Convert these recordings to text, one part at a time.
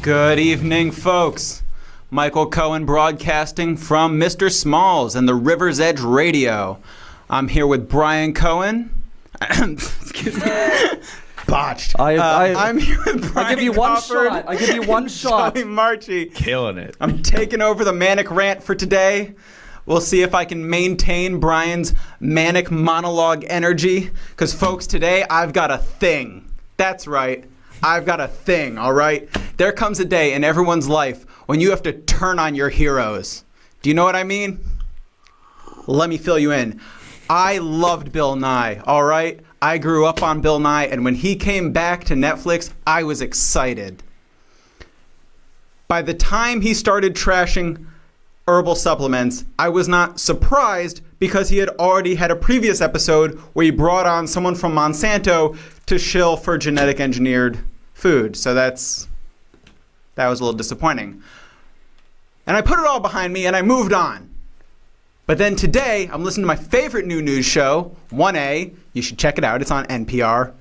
Good evening, folks. Michael Cohen broadcasting from Mr. Smalls and the River's Edge Radio. I'm here with Brian Cohen. Excuse me. Botched. I'm here with Brian I give you Crawford. one shot. I give you one shot. Joey Marchi. Killing it. I'm taking over the manic rant for today. We'll see if I can maintain Brian's manic monologue energy. Because, folks, today I've got a thing. That's right. I've got a thing, all right? There comes a day in everyone's life when you have to turn on your heroes. Do you know what I mean? Let me fill you in. I loved Bill Nye, all right? I grew up on Bill Nye, and when he came back to Netflix, I was excited. By the time he started trashing herbal supplements, I was not surprised because he had already had a previous episode where he brought on someone from Monsanto to shill for genetic engineered food. So that was a little disappointing. And I put it all behind me and I moved on. But then today, I'm listening to my favorite new news show, 1A. You should check it out. It's on NPR.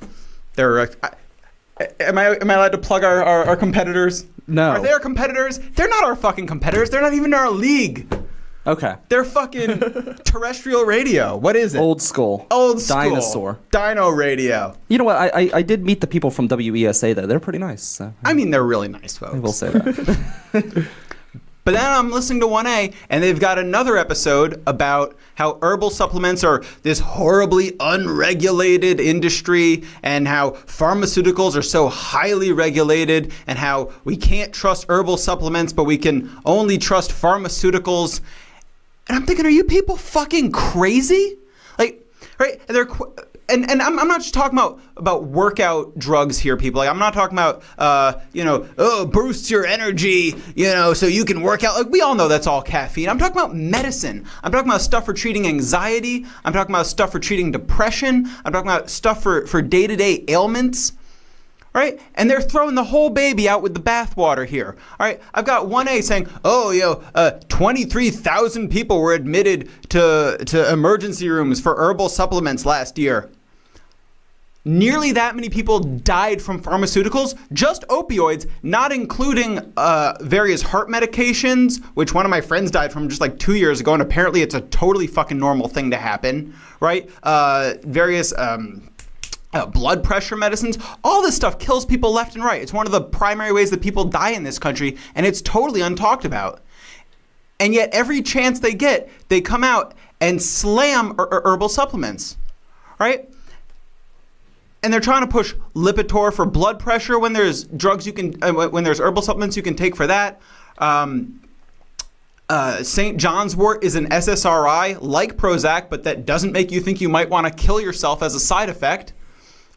Am I allowed to plug our competitors? No. Are they our competitors? They're not our fucking competitors. They're not even in our league. Okay. They're fucking terrestrial radio. What is it? Old school. Old school. Dinosaur. Dino radio. You know what? I did meet the people from WESA, though. They're pretty nice. So. I mean, they're really nice folks. I will say that. But then I'm listening to 1A, and they've got another episode about how herbal supplements are this horribly unregulated industry, and how pharmaceuticals are so highly regulated, and how we can't trust herbal supplements, but we can only trust pharmaceuticals. And I'm thinking, are you people fucking crazy? Like, right? And I'm not just talking about workout drugs here, people. Like, I'm not talking about, boosts your energy, so you can work out. Like, we all know that's all caffeine. I'm talking about medicine. I'm talking about stuff for treating anxiety. I'm talking about stuff for treating depression. I'm talking about stuff for day-to-day ailments. Right? And they're throwing the whole baby out with the bathwater here. All right? I've got 1A saying, 23,000 people were admitted to emergency rooms for herbal supplements last year. Nearly that many people died from pharmaceuticals, just opioids, not including various heart medications, which one of my friends died from just like 2 years ago, and apparently it's a totally fucking normal thing to happen, right? Various blood pressure medicines. All this stuff kills people left and right. It's one of the primary ways that people die in this country, and it's totally untalked about. And yet every chance they get, they come out and slam herbal supplements, right? And they're trying to push Lipitor for blood pressure when there's drugs when there's herbal supplements you can take for that. St. John's wort is an SSRI like Prozac, but that doesn't make you think you might want to kill yourself as a side effect,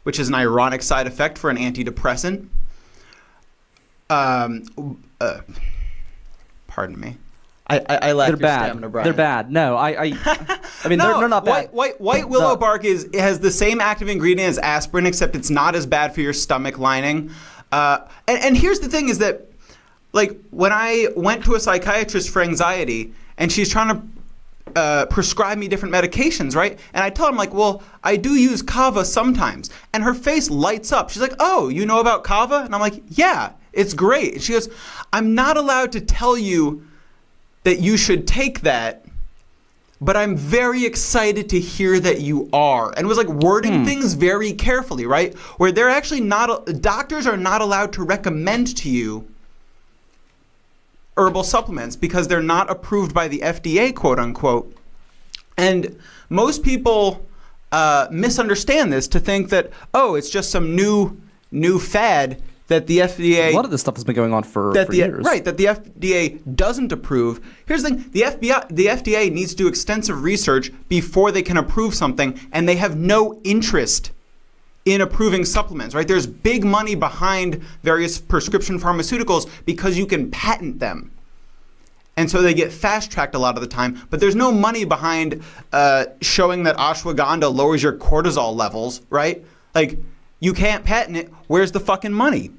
which is an ironic side effect for an antidepressant. Pardon me. I lack your stamina, Brian. They're bad. No, I mean, no, they're not bad. White willow bark has the same active ingredient as aspirin, except it's not as bad for your stomach lining. And here's the thing is that, like, when I went to a psychiatrist for anxiety, and she's trying to prescribe me different medications, right? And I tell him, like, well, I do use kava sometimes. And her face lights up. She's like, oh, you know about kava? And I'm like, yeah, it's great. And she goes, I'm not allowed to tell you that you should take that, but I'm very excited to hear that you are. And it was like wording things very carefully, right? Where they're actually doctors are not allowed to recommend to you herbal supplements because they're not approved by the FDA, quote unquote. And most people misunderstand this to think that, oh, it's just some new fad that the FDA... A lot of this stuff has been going on for years. Right, that the FDA doesn't approve. Here's the thing, the FDA needs to do extensive research before they can approve something, and they have no interest in approving supplements, right? There's big money behind various prescription pharmaceuticals because you can patent them. And so they get fast-tracked a lot of the time, but there's no money behind showing that ashwagandha lowers your cortisol levels, right? Like, you can't patent it. Where's the fucking money?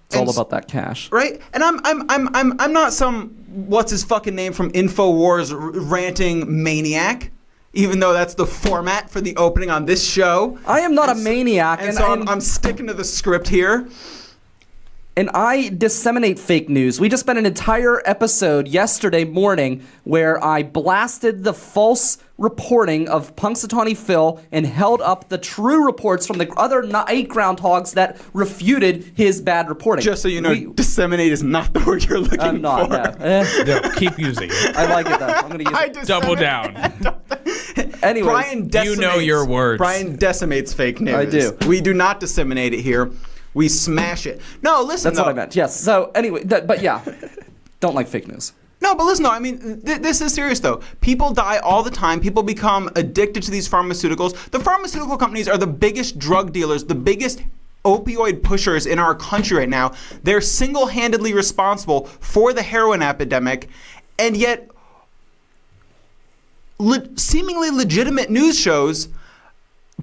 It's all about that cash, right? And I'm not some what's his fucking name from InfoWars ranting maniac. even though that's the format for the opening on this show. I am not a maniac. And so I'm sticking to the script here. And I disseminate fake news. We just spent an entire episode yesterday morning where I blasted the false reporting of Punxsutawney Phil and held up the true reports from the other 8 groundhogs that refuted his bad reporting. Just so you know, disseminate is not the word you're looking for. I'm not, No, keep using it. I like it though. I'm going to use it. Double down. Anyways, Brian decimates, you know your words. Brian decimates fake news. I do. We do not disseminate it here. We smash it. No, listen. That's what I meant. Yes. So anyway, but yeah, don't like fake news. No, but listen, though, I mean, this is serious, though. People die all the time. People become addicted to these pharmaceuticals. The pharmaceutical companies are the biggest drug dealers, the biggest opioid pushers in our country right now. They're single-handedly responsible for the heroin epidemic, and yet seemingly legitimate news shows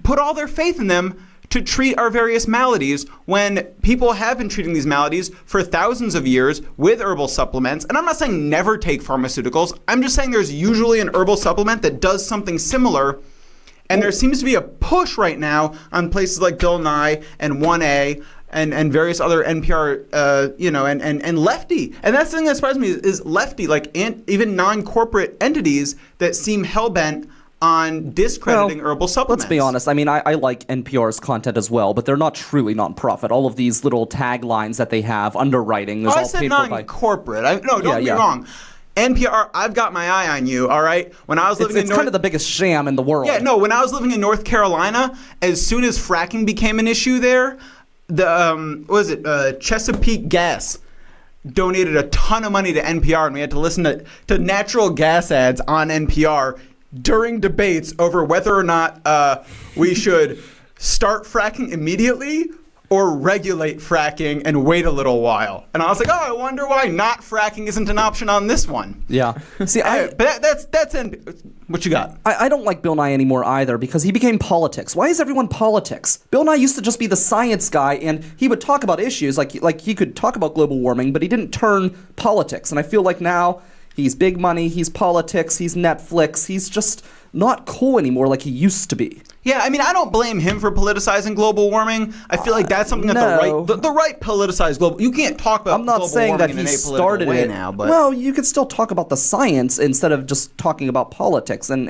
put all their faith in them to treat our various maladies when people have been treating these maladies for thousands of years with herbal supplements. And I'm not saying never take pharmaceuticals. I'm just saying there's usually an herbal supplement that does something similar. And there seems to be a push right now on places like Bill Nye and 1A and various other NPR, and Lefty. And that's the thing that surprised me is Lefty, like even non-corporate entities that seem hell-bent on discrediting herbal supplements. Let's be honest. I mean, I like NPR's content as well, but they're not truly nonprofit. All of these little taglines that they have, underwriting, is all I said paid for by non-corporate. Don't get me wrong. NPR, I've got my eye on you, all right? When I was living it's kind of the biggest sham in the world. Yeah, no, when I was living in North Carolina, as soon as fracking became an issue there, Chesapeake Gas donated a ton of money to NPR, and we had to listen to natural gas ads on NPR during debates over whether or not we should start fracking immediately or regulate fracking and wait a little while. And I was like, I wonder why not fracking isn't an option on this one. Yeah. See, but that's what you got. I don't like Bill Nye anymore either because he became politics. Why is everyone politics? Bill Nye used to just be the science guy, and he would talk about issues like he could talk about global warming, but he didn't turn politics. And I feel like now he's big money, he's politics, he's Netflix, he's just not cool anymore like he used to be. Yeah, I mean, I don't blame him for politicizing global warming. I feel like that's something that the right politicized global. You can't talk about. I'm not saying that he started it now, but well, you could still talk about the science instead of just talking about politics, and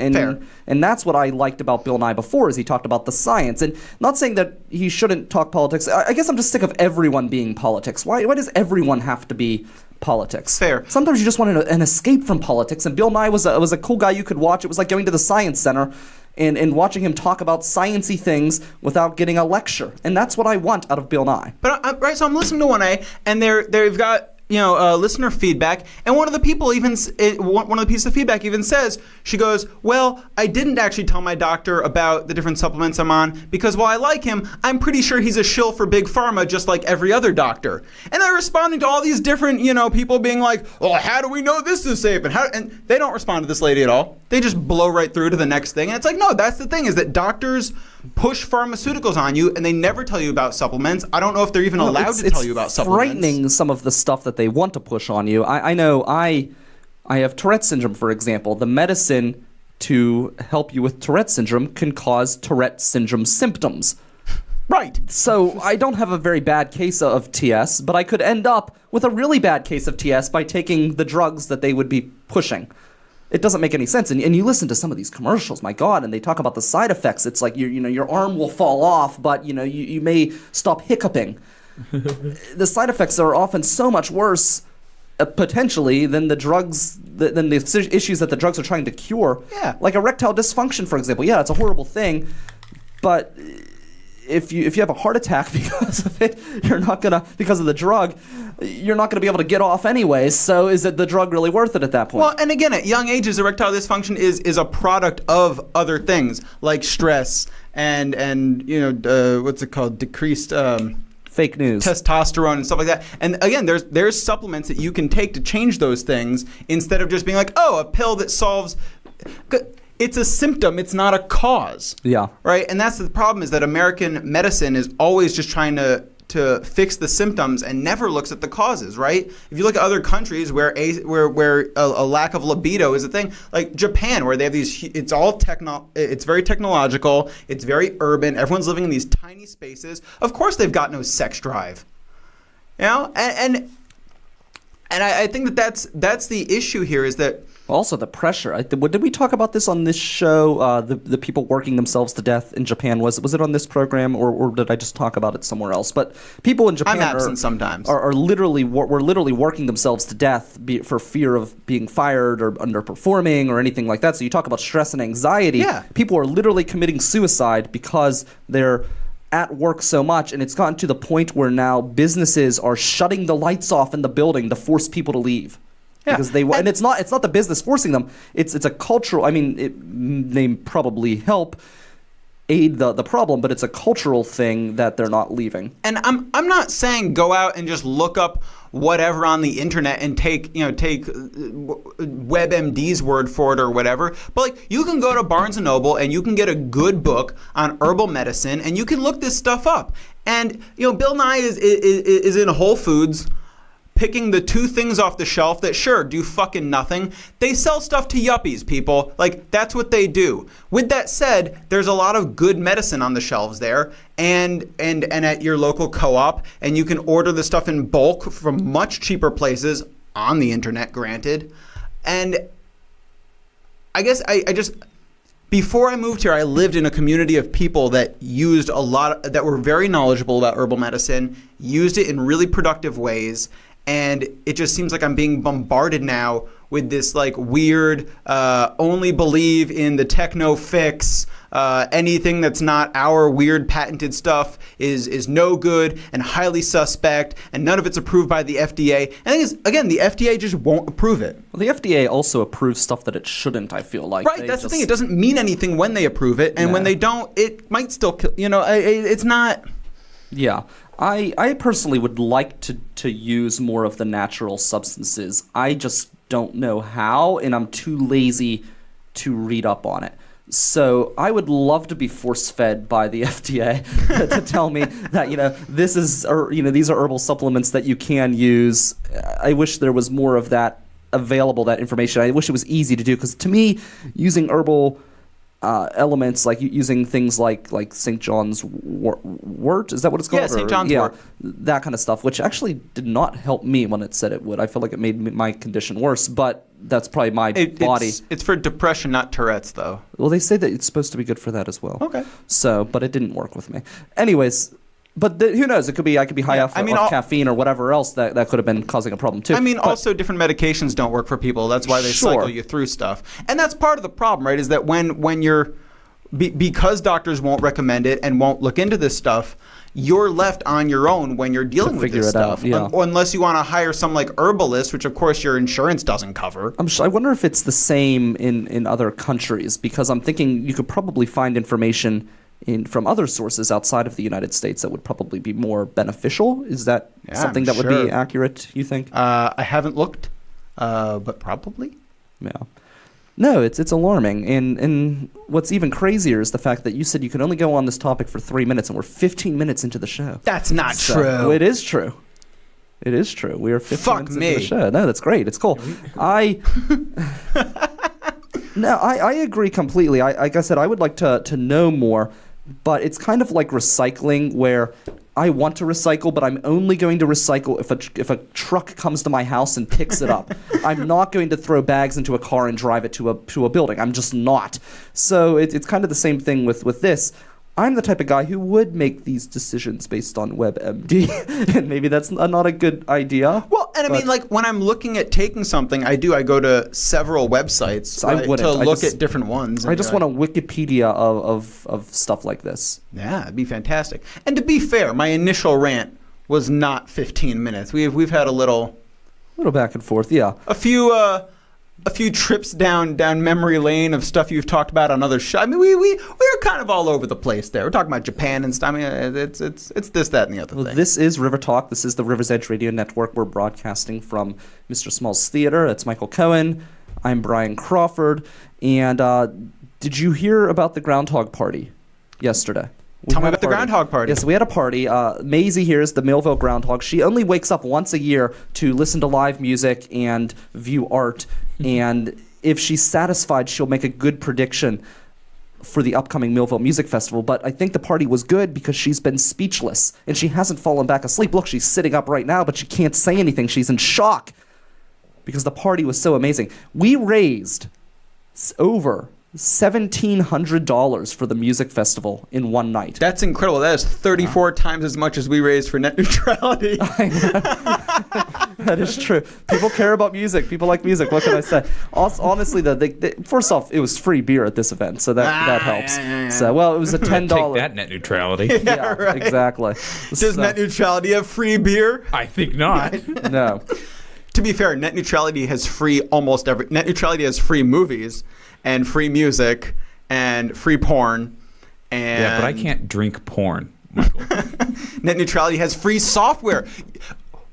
that's what I liked about Bill Nye before is he talked about the science, and not saying that he shouldn't talk politics. I guess I'm just sick of everyone being politics. Why does everyone have to be politics? Fair. Sometimes you just want an escape from politics, and Bill Nye was a cool guy you could watch. It was like going to the science center and watching him talk about sciencey things without getting a lecture. And that's what I want out of Bill Nye. But so I'm listening to 1A, and they've got listener feedback, and one of the people one of the pieces of feedback even says, she goes, well, I didn't actually tell my doctor about the different supplements I'm on because while I like him, I'm pretty sure he's a shill for big pharma just like every other doctor. And they're responding to all these different, people being like, well, how do we know this is safe? And they don't respond to this lady at all. They just blow right through to the next thing. And it's like, no, that's the thing is that doctors push pharmaceuticals on you and they never tell you about supplements. I don't know if they're even allowed to tell you about supplements. It's frightening some of the stuff that they want to push on you. I know I have Tourette syndrome, for example. The medicine to help you with Tourette syndrome can cause Tourette syndrome symptoms. Right. So I don't have a very bad case of TS, but I could end up with a really bad case of TS by taking the drugs that they would be pushing. It doesn't make any sense. And you listen to some of these commercials, my God, and they talk about the side effects. It's like your arm will fall off, but you may stop hiccuping. The side effects are often so much worse, potentially, than the drugs, than the issues that the drugs are trying to cure. Yeah. Like erectile dysfunction, for example. Yeah, it's a horrible thing, but if you have a heart attack because of it, because of the drug, you're not gonna be able to get off anyways. So is the drug really worth it at that point? Well, and again, at young ages, erectile dysfunction is a product of other things like stress and what's it called, decreased fake news, testosterone and stuff like that. And again, there's supplements that you can take to change those things instead of just being like, a pill that solves. It's a symptom. It's not a cause. Yeah. Right. And that's the problem is that American medicine is always just trying to to fix the symptoms and never looks at the causes, right? If you look at other countries where a lack of libido is a thing, like Japan, where they have these, it's very technological, it's very urban, everyone's living in these tiny spaces. Of course, they've got no sex drive, you know, and I think that's the issue here is that. Also, the pressure. Did we talk about this on this show? The people working themselves to death in Japan. Was it on this program, or did I just talk about it somewhere else? But people in Japan I'm absent sometimes. Are literally working themselves to death for fear of being fired or underperforming or anything like that. So you talk about stress and anxiety. Yeah. People are literally committing suicide because they're at work so much, and it's gotten to the point where now businesses are shutting the lights off in the building to force people to leave. Yeah. Because and it's not the business forcing them. It's a cultural. I mean, they probably help aid the problem, but it's a cultural thing that they're not leaving. And I'm not saying go out and just look up whatever on the internet and take WebMD's word for it or whatever. But like, you can go to Barnes and Noble and you can get a good book on herbal medicine and you can look this stuff up. And Bill Nye is in Whole Foods, picking the two things off the shelf that sure do fucking nothing. They sell stuff to yuppies, people. Like, that's what they do. With that said, there's a lot of good medicine on the shelves there and at your local co-op, and you can order the stuff in bulk from much cheaper places on the internet, granted. And I guess I just before I moved here, I lived in a community of people that used that were very knowledgeable about herbal medicine, used it in really productive ways. And it just seems like I'm being bombarded now with this like weird, only believe in the techno fix. Anything that's not our weird patented stuff is no good and highly suspect, and none of it's approved by the FDA. And the thing is, again, the FDA just won't approve it. Well, the FDA also approves stuff that it shouldn't, I feel like. Right, that's the thing. It doesn't mean anything when they approve it, and when they don't, it might still kill. It's not. Yeah. I personally would like to use more of the natural substances. I just don't know how, and I'm too lazy to read up on it. So I would love to be force-fed by the FDA to tell me that these are herbal supplements that you can use. I wish there was more of that available, that information. I wish it was easy to do, because to me, using herbal elements, like using things like St. John's wort, is that what it's called? Yeah, St. John's wort. That kind of stuff, which actually did not help me when it said it would. I feel like it made my condition worse, but that's probably my body. It's for depression, not Tourette's, though. Well, they say that it's supposed to be good for that as well. Okay. So, but it didn't work with me. Anyways, but who knows? I could be high off caffeine or whatever else that could have been causing a problem too. I mean, also different medications don't work for people. That's why they cycle you through stuff. And that's part of the problem, right? Is that when you're because doctors won't recommend it and won't look into this stuff, you're left on your own when you're dealing with this stuff. Unless you want to hire some like herbalist, which of course your insurance doesn't cover. I wonder if it's the same in other countries, because I'm thinking you could probably find information from other sources outside of the United States that would probably be more beneficial. Is that something that would be accurate, you think? I haven't looked, but probably. Yeah. No, it's alarming. And what's even crazier is the fact that you said you could only go on this topic for 3 minutes, and we're 15 minutes into the show. That's not true. It is true. It is true. We are 15 minutes into the show. No, that's great. It's cool. I agree completely. Like I said, I would like to know more, but it's kind of like recycling, where I want to recycle, but I'm only going to recycle if a truck comes to my house and picks it up. I'm not going to throw bags into a car and drive it to a building. I'm just not. So it's kind of the same thing with this. I'm the type of guy who would make these decisions based on WebMD, and maybe that's not a good idea. Well, and I mean, like, when I'm looking at taking something, I go to several websites to look at different ones. I just want a Wikipedia of stuff like this. Yeah, it'd be fantastic. And to be fair, my initial rant was not 15 minutes. We've had a little back and forth, yeah. A few trips down memory lane of stuff you've talked about on other shows. I mean, we're kind of all over the place there. We're talking about Japan and stuff. I mean, it's this, that, and the other thing. This is River Talk. This is the River's Edge Radio Network. We're broadcasting from Mr. Small's Theater. That's Michael Cohen. I'm Brian Crawford. And did you hear about the Groundhog Party yesterday? Tell me about the groundhog party. Yes, we had a party. Maisie here is the Millville groundhog. She only wakes up once a year to listen to live music and view art. And if she's satisfied, she'll make a good prediction for the upcoming Millville Music Festival. But I think the party was good because she's been speechless and she hasn't fallen back asleep. Look, she's sitting up right now, but she can't say anything. She's in shock because the party was so amazing. We raised over $1,700 for the music festival in one night. That's incredible. That is 34 times as much as we raised for net neutrality. That is true. People care about music. People like music. What can I say? Also, honestly, first off, it was free beer at this event, so that helps. Yeah. So, well, it was a $10. Take that net neutrality. Yeah, right. Exactly. Does net neutrality have free beer? I think not. No. To be fair, net neutrality has free almost every. Net neutrality has free movies and free music and free porn. And Yeah, but I can't drink porn, Michael. net neutrality has free software.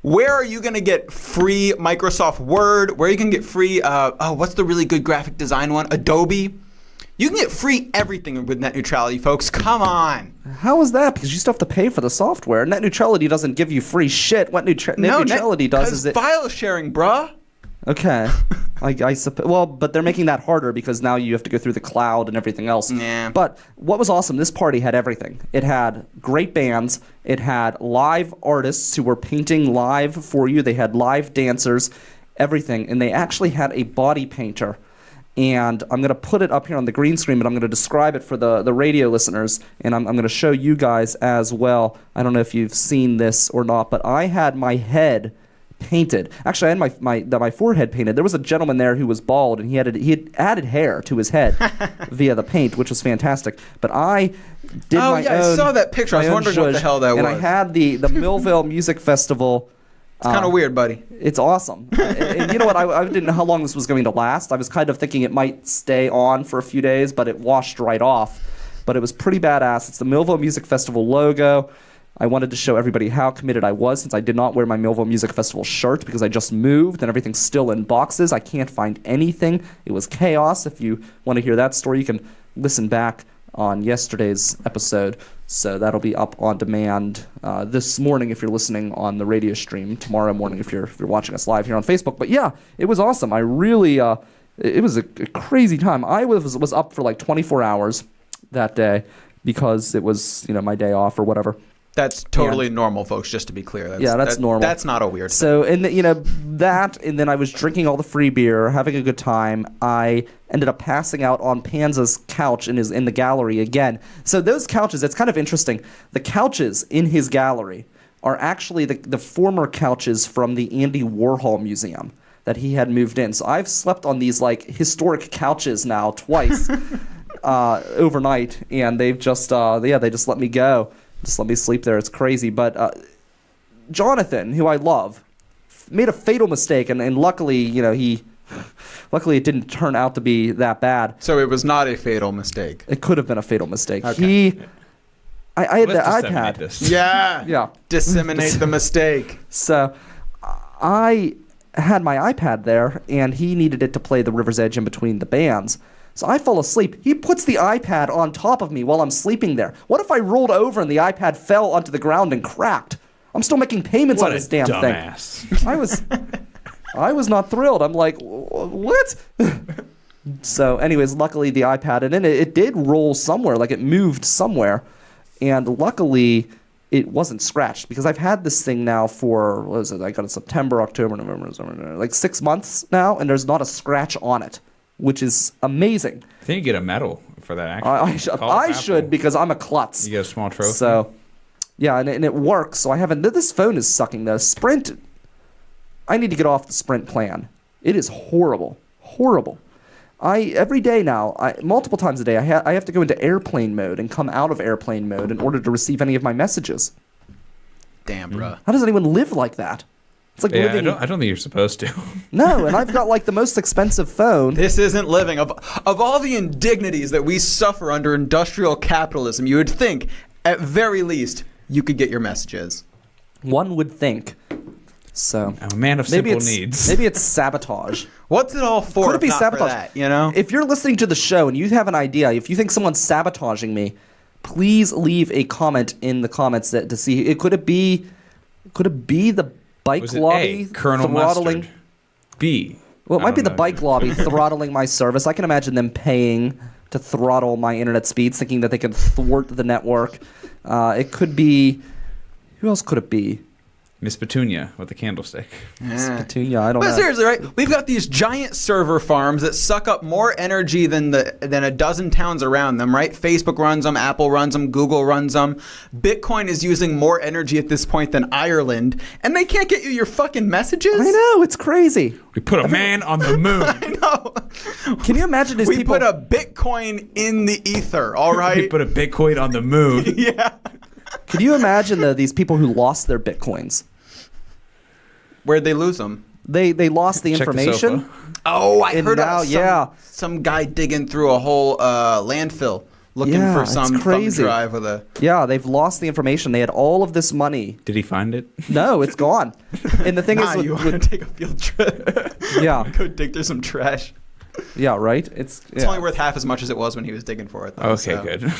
Where are you going to get free Microsoft Word? Where you can get free, what's the really good graphic design one? Adobe. You can get free everything with net neutrality, folks. Come on. How is that? Because you still have to pay for the software. Net neutrality doesn't give you free shit. What net neutrality does is it... file sharing, bruh. Okay. I suppose. Well, but they're making that harder because now you have to go through the cloud and everything else. Yeah. But what was awesome, this party had everything. It had great bands. It had live artists who were painting live for you. They had live dancers, everything. And they actually had a body painter. And I'm going to put it up here on the green screen, but I'm going to describe it for the radio listeners. And I'm going to show you guys as well. I don't know if you've seen this or not, but I had my head painted. Actually, I had my forehead painted. There was a gentleman there who was bald, and he had added hair to his head via the paint, which was fantastic. But I did my own. I saw that picture. I was wondering what the hell that was. And I had the Millville Music Festival. It's kind of weird, buddy. It's awesome. And you know what? I didn't know how long this was going to last. I was kind of thinking it might stay on for a few days, but it washed right off. But it was pretty badass. It's the Millville Music Festival logo. I wanted to show everybody how committed I was since I did not wear my Millville Music Festival shirt because I just moved and everything's still in boxes. I can't find anything. It was chaos. If you want to hear that story, you can listen back on yesterday's episode. So that'll be up on demand this morning if you're listening on the radio stream, tomorrow morning if you're watching us live here on Facebook. But yeah, it was awesome. I really, it was a crazy time. I was up for like 24 hours that day because it was, my day off or whatever. That's totally normal, folks, just to be clear. That's normal. That's not a weird thing. So, and and then I was drinking all the free beer, having a good time. I ended up passing out on Panza's couch in the gallery again. So those couches, it's kind of interesting. The couches in his gallery are actually the former couches from the Andy Warhol Museum that he had moved in. So I've slept on these like historic couches now twice overnight, and they've just they just let me go. Just let me sleep there. It's crazy. But Jonathan, who I love, made a fatal mistake, and luckily, luckily it didn't turn out to be that bad. So it was not a fatal mistake. It could have been a fatal mistake. Okay. I had the Let's iPad. this. Yeah. Disseminate the mistake. So I had my iPad there, and he needed it to play The River's Edge in between the bands. So I fall asleep. He puts the iPad on top of me while I'm sleeping there. What if I rolled over and the iPad fell onto the ground and cracked? I'm still making payments on this damn thing. I was not thrilled. I'm like, what? So anyways, luckily the iPad, and then it did roll somewhere, like it moved somewhere. And luckily it wasn't scratched because I've had this thing now for, what is it? I got it September, October, November, December, like 6 months now, and there's not a scratch on it, which is amazing. I think you get a medal for that. I should because I'm a klutz. You get a small trophy. So, yeah, and it works. So I haven't. This phone is sucking though. Sprint. I need to get off the Sprint plan. It is horrible, horrible. Every day now, multiple times a day, I have to go into airplane mode and come out of airplane mode in order to receive any of my messages. Damn, bruh. How does anyone live like that? It's like living. I don't think you're supposed to. No, and I've got like the most expensive phone. This isn't living. Of all the indignities that we suffer under industrial capitalism, you would think, at very least, you could get your messages. One would think. So I'm a man of simple needs. Maybe it's sabotage. What's it all for? Could it be sabotage? For that, If you're listening to the show and you have an idea, if you think someone's sabotaging me, please leave a comment in the comments to see. Could it be the bike lobby A, Colonel throttling? Mustard. B. Well, it might be the bike lobby throttling my service. I can imagine them paying to throttle my internet speeds, thinking that they can thwart the network. It could be. Who else could it be? Miss Petunia with the candlestick. Petunia, I don't know. But seriously, right? We've got these giant server farms that suck up more energy than a dozen towns around them, right? Facebook runs them, Apple runs them, Google runs them. Bitcoin is using more energy at this point than Ireland, and they can't get you your fucking messages? I know, it's crazy. We put a man on the moon. I know. Can you imagine these we people? We put a Bitcoin in the ether, all right? We put a Bitcoin on the moon. Yeah. Can you imagine these people who lost their Bitcoins? Where'd they lose them? They lost the Check the information. sofa. Oh, I And heard now, of some guy digging through a whole landfill looking Yeah, for it's some thumb crazy. drive with a... Yeah, they've lost the information. They had all of this money. Did he find it? No, it's gone. And the thing Nah, is, you want to take a field trip? yeah, Go dig through some trash. yeah, right. It's only worth half as much as it was when he was digging for it, though. Okay, so. good.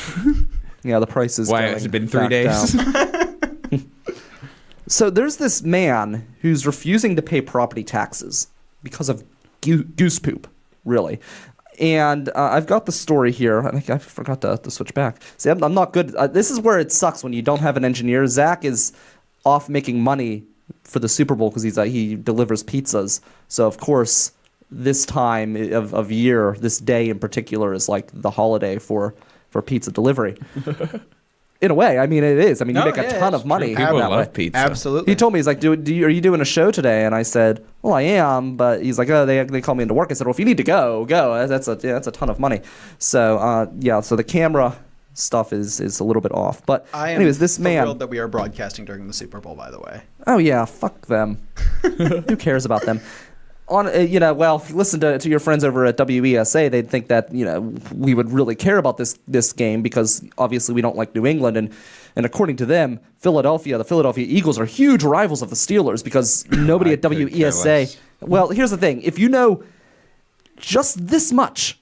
Yeah, the price is. Why going has it been 3 back days? down. So there's this man who's refusing to pay property taxes because of goose poop, really. And I've got the story here. I think I forgot to switch back. See, I'm not good. This is where it sucks when you don't have an engineer. Zach is off making money for the Super Bowl because he delivers pizzas. So of course, this time of year, this day in particular, is like the holiday for pizza delivery. In a way, I mean, it is. I mean, you make a ton of money. People that love way. pizza. Absolutely. He told me, he's like, are you doing a show today? And I said, well, I am. But he's like, oh, they call me into work. I said, well, if you need to go. That's a ton of money. So, so the camera stuff is a little bit off. But anyways, this man. thrilled that we are broadcasting during the Super Bowl, by the way. Oh, yeah, fuck them. Who cares about them? Well, if you listen to your friends over at WESA, they'd think that, we would really care about this game because obviously we don't like New England. And according to them, the Philadelphia Eagles are huge rivals of the Steelers because nobody at WESA. Well, here's the thing. If you know just this much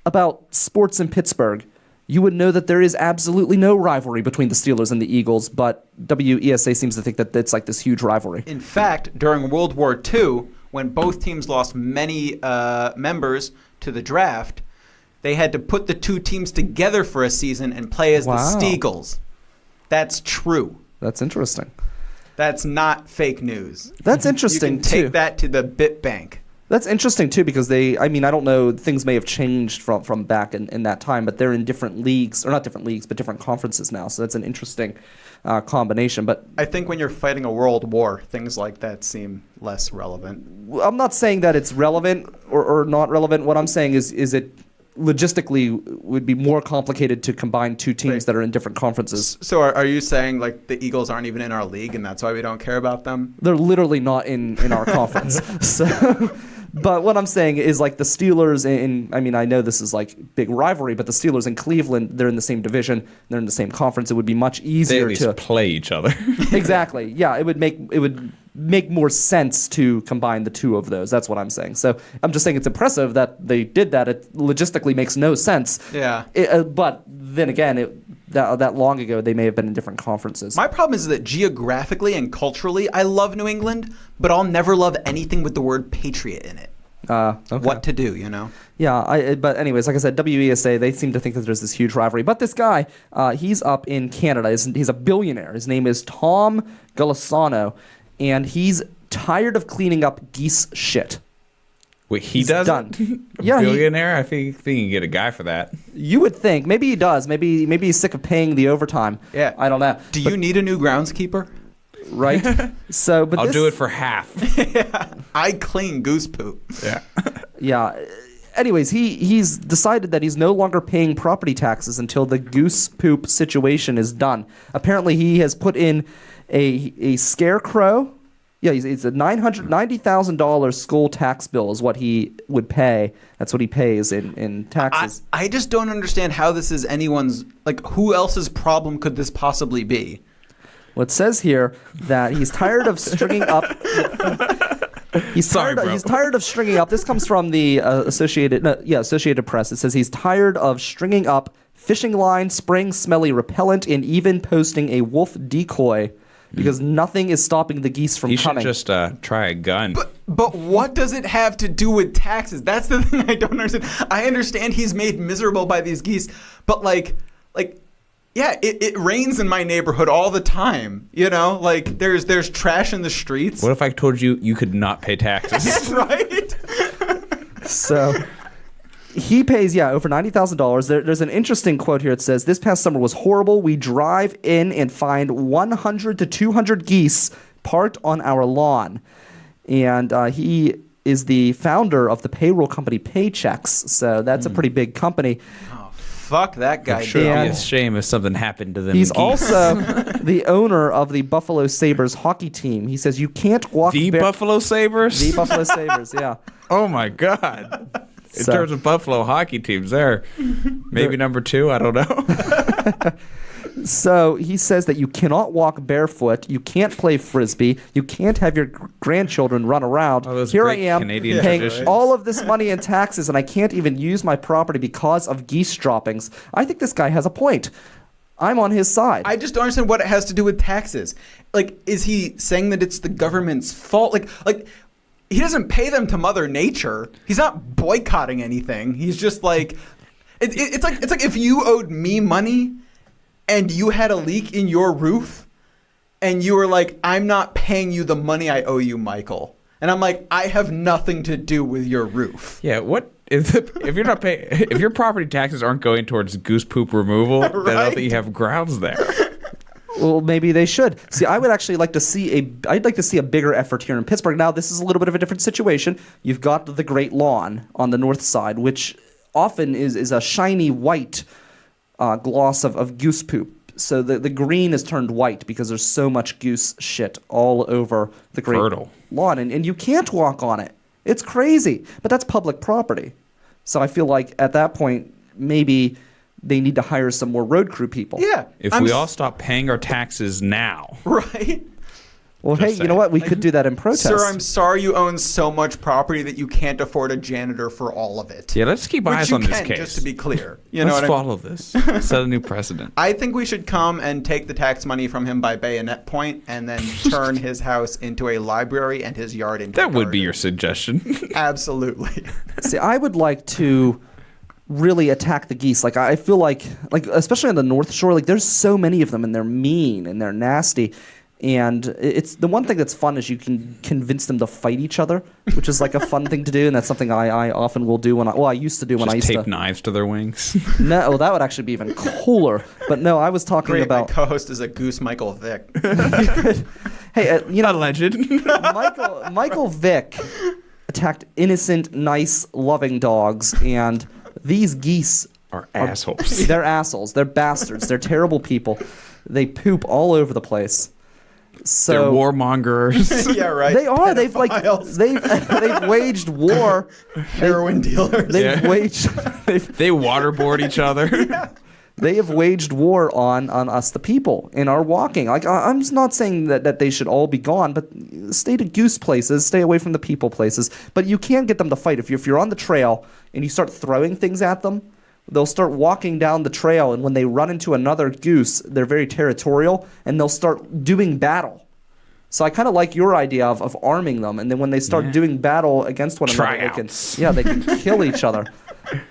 about sports in Pittsburgh, you would know that there is absolutely no rivalry between the Steelers and the Eagles, but WESA seems to think that it's like this huge rivalry. In fact, during World War II, when both teams lost many members to the draft, they had to put the two teams together for a season and play as the Steagles. That's true. That's interesting. That's not fake news. That's interesting, You can take that to the bit bank. That's interesting, too, because I don't know, things may have changed from back in that time, but they're in different leagues, or not different leagues, but different conferences now, so that's an interesting combination. But I think when you're fighting a world war, things like that seem less relevant. I'm not saying that it's relevant or not relevant. What I'm saying is it logistically would be more complicated to combine two teams that are in different conferences. So are you saying, like, the Eagles aren't even in our league, and that's why we don't care about them? They're literally not in our conference. So... But what I'm saying is, like, the Steelers I know this is like big rivalry, but the Steelers in Cleveland, they're in the same division, they're in the same conference. It would be much easier They at least play each other. Exactly. Yeah, it would make more sense to combine the two of those. That's what I'm saying. So I'm just saying it's impressive that they did that. It logistically makes no sense. Yeah. But then again, that long ago, they may have been in different conferences. My problem is that geographically and culturally, I love New England, but I'll never love anything with the word patriot in it. Okay. What to do, Yeah, but anyways, like I said, WESA, they seem to think that there's this huge rivalry. But this guy, he's up in Canada. He's a billionaire. His name is Tom Golisano, and he's tired of cleaning up geese shit. Wait, He's does done. it? Yeah, billionaire? I think you can get a guy for that. You would think. Maybe he does. Maybe he's sick of paying the overtime. Yeah. I don't know. Do you need a new groundskeeper? Right? So, but I'll do it for half. I clean goose poop. Yeah. Yeah. Anyways, he's decided that he's no longer paying property taxes until the goose poop situation is done. Apparently, he has put in a scarecrow. Yeah, it's a $990,000 school tax bill is what he would pay. That's what he pays in taxes. I just don't understand how this is anyone's, like, who else's problem could this possibly be? Well, it says here that he's tired of stringing up... He's Sorry, tired. bro. He's tired of stringing up. This comes from the Associated Press. It says he's tired of stringing up fishing line, spraying smelly repellent, and even posting a wolf decoy because nothing is stopping the geese from He should coming. just try a gun. But what does it have to do with taxes? That's the thing I don't understand. I understand he's made miserable by these geese, but yeah, it rains in my neighborhood all the time. You know, like there's trash in the streets. What if I told you you could not pay taxes? Right? So he pays, over $90,000. There's an interesting quote here. It says, "This past summer was horrible. We drive in and find 100 to 200 geese parked on our lawn." And he is the founder of the payroll company Paychecks. So that's a pretty big company. Oh, fuck that guy. It should be And a shame if something happened to them. He's geese. also the owner of the Buffalo Sabres hockey team. He says, "You can't walk the Buffalo Sabres. The Buffalo Sabres, yeah. Oh my God. In So- terms of Buffalo hockey teams, they're maybe number 2. I don't know. So he says that you cannot walk barefoot, you can't play frisbee, you can't have your grandchildren run around. Oh, those Here I great am Canadian paying traditions. all of this money in taxes, and I can't even use my property because of geese droppings." I think this guy has a point. I'm on his side. I just don't understand what it has to do with taxes. Like, is he saying that it's the government's fault? Like he doesn't pay them to Mother Nature. He's not boycotting anything. He's just like, it's like if you owed me money and you had a leak in your roof and you were like, "I'm not paying you the money I owe you, Michael." And I'm like, "I have nothing to do with your roof." Yeah, what if you're not paying, if your property taxes aren't going towards goose poop removal, then I don't Right? think you have grounds there. Well, maybe they should. See, I would actually like to see I'd like to see a bigger effort here in Pittsburgh. Now, this is a little bit of a different situation. You've got the Great Lawn on the north side, which often is a shiny white gloss of goose poop. So the green is turned white because there's so much goose shit all over the Great Fertile. Lawn, and you can't walk on it. It's crazy, but that's public property. So I feel like at that point, maybe they need to hire some more road crew people. Yeah. If we all stop paying our taxes now, Right? Well, Just hey, you saying. know what? We could do that in protest. Sir, I'm sorry you own so much property that you can't afford a janitor for all of it. yeah, let's keep Which eyes you on this can, case. just to be clear. You know Let's what I mean? follow this. Set a new precedent. I think we should come and take the tax money from him by bayonet point and then turn his house into a library and his yard into a That would be garden. your suggestion. Absolutely. See, I would like to really attack the geese. Like I feel like especially on the North Shore, like there's so many of them and they're mean and they're nasty. And it's the one thing that's fun is you can convince them to fight each other, which is like a fun thing to do, and that's something I often will do I used to do when I Just used tape to. knives to their wings. No, well, that would actually be even cooler. But no, I was talking Great. about. My co-host is a goose Michael Vick. Hey, Alleged. Michael Vick attacked innocent, nice, loving dogs, and these geese Are assholes. they're assholes. They're bastards. They're terrible people. They poop all over the place. So They're warmongers. Yeah, right. they are. They've Pedophiles. they've waged war. Heroin dealers. They've Yeah. waged They waterboard each other. they have waged war on us, the people, in our walking. Like I'm just not saying that they should all be gone, but stay to goose places, stay away from the people places. But you can get them to fight if you're on the trail and you start throwing things at them. They'll start walking down the trail, and when they run into another goose, they're very territorial, and they'll start doing battle. So I kind of like your idea of arming them, and then when they start doing battle against one another, Tryouts. they can kill each other.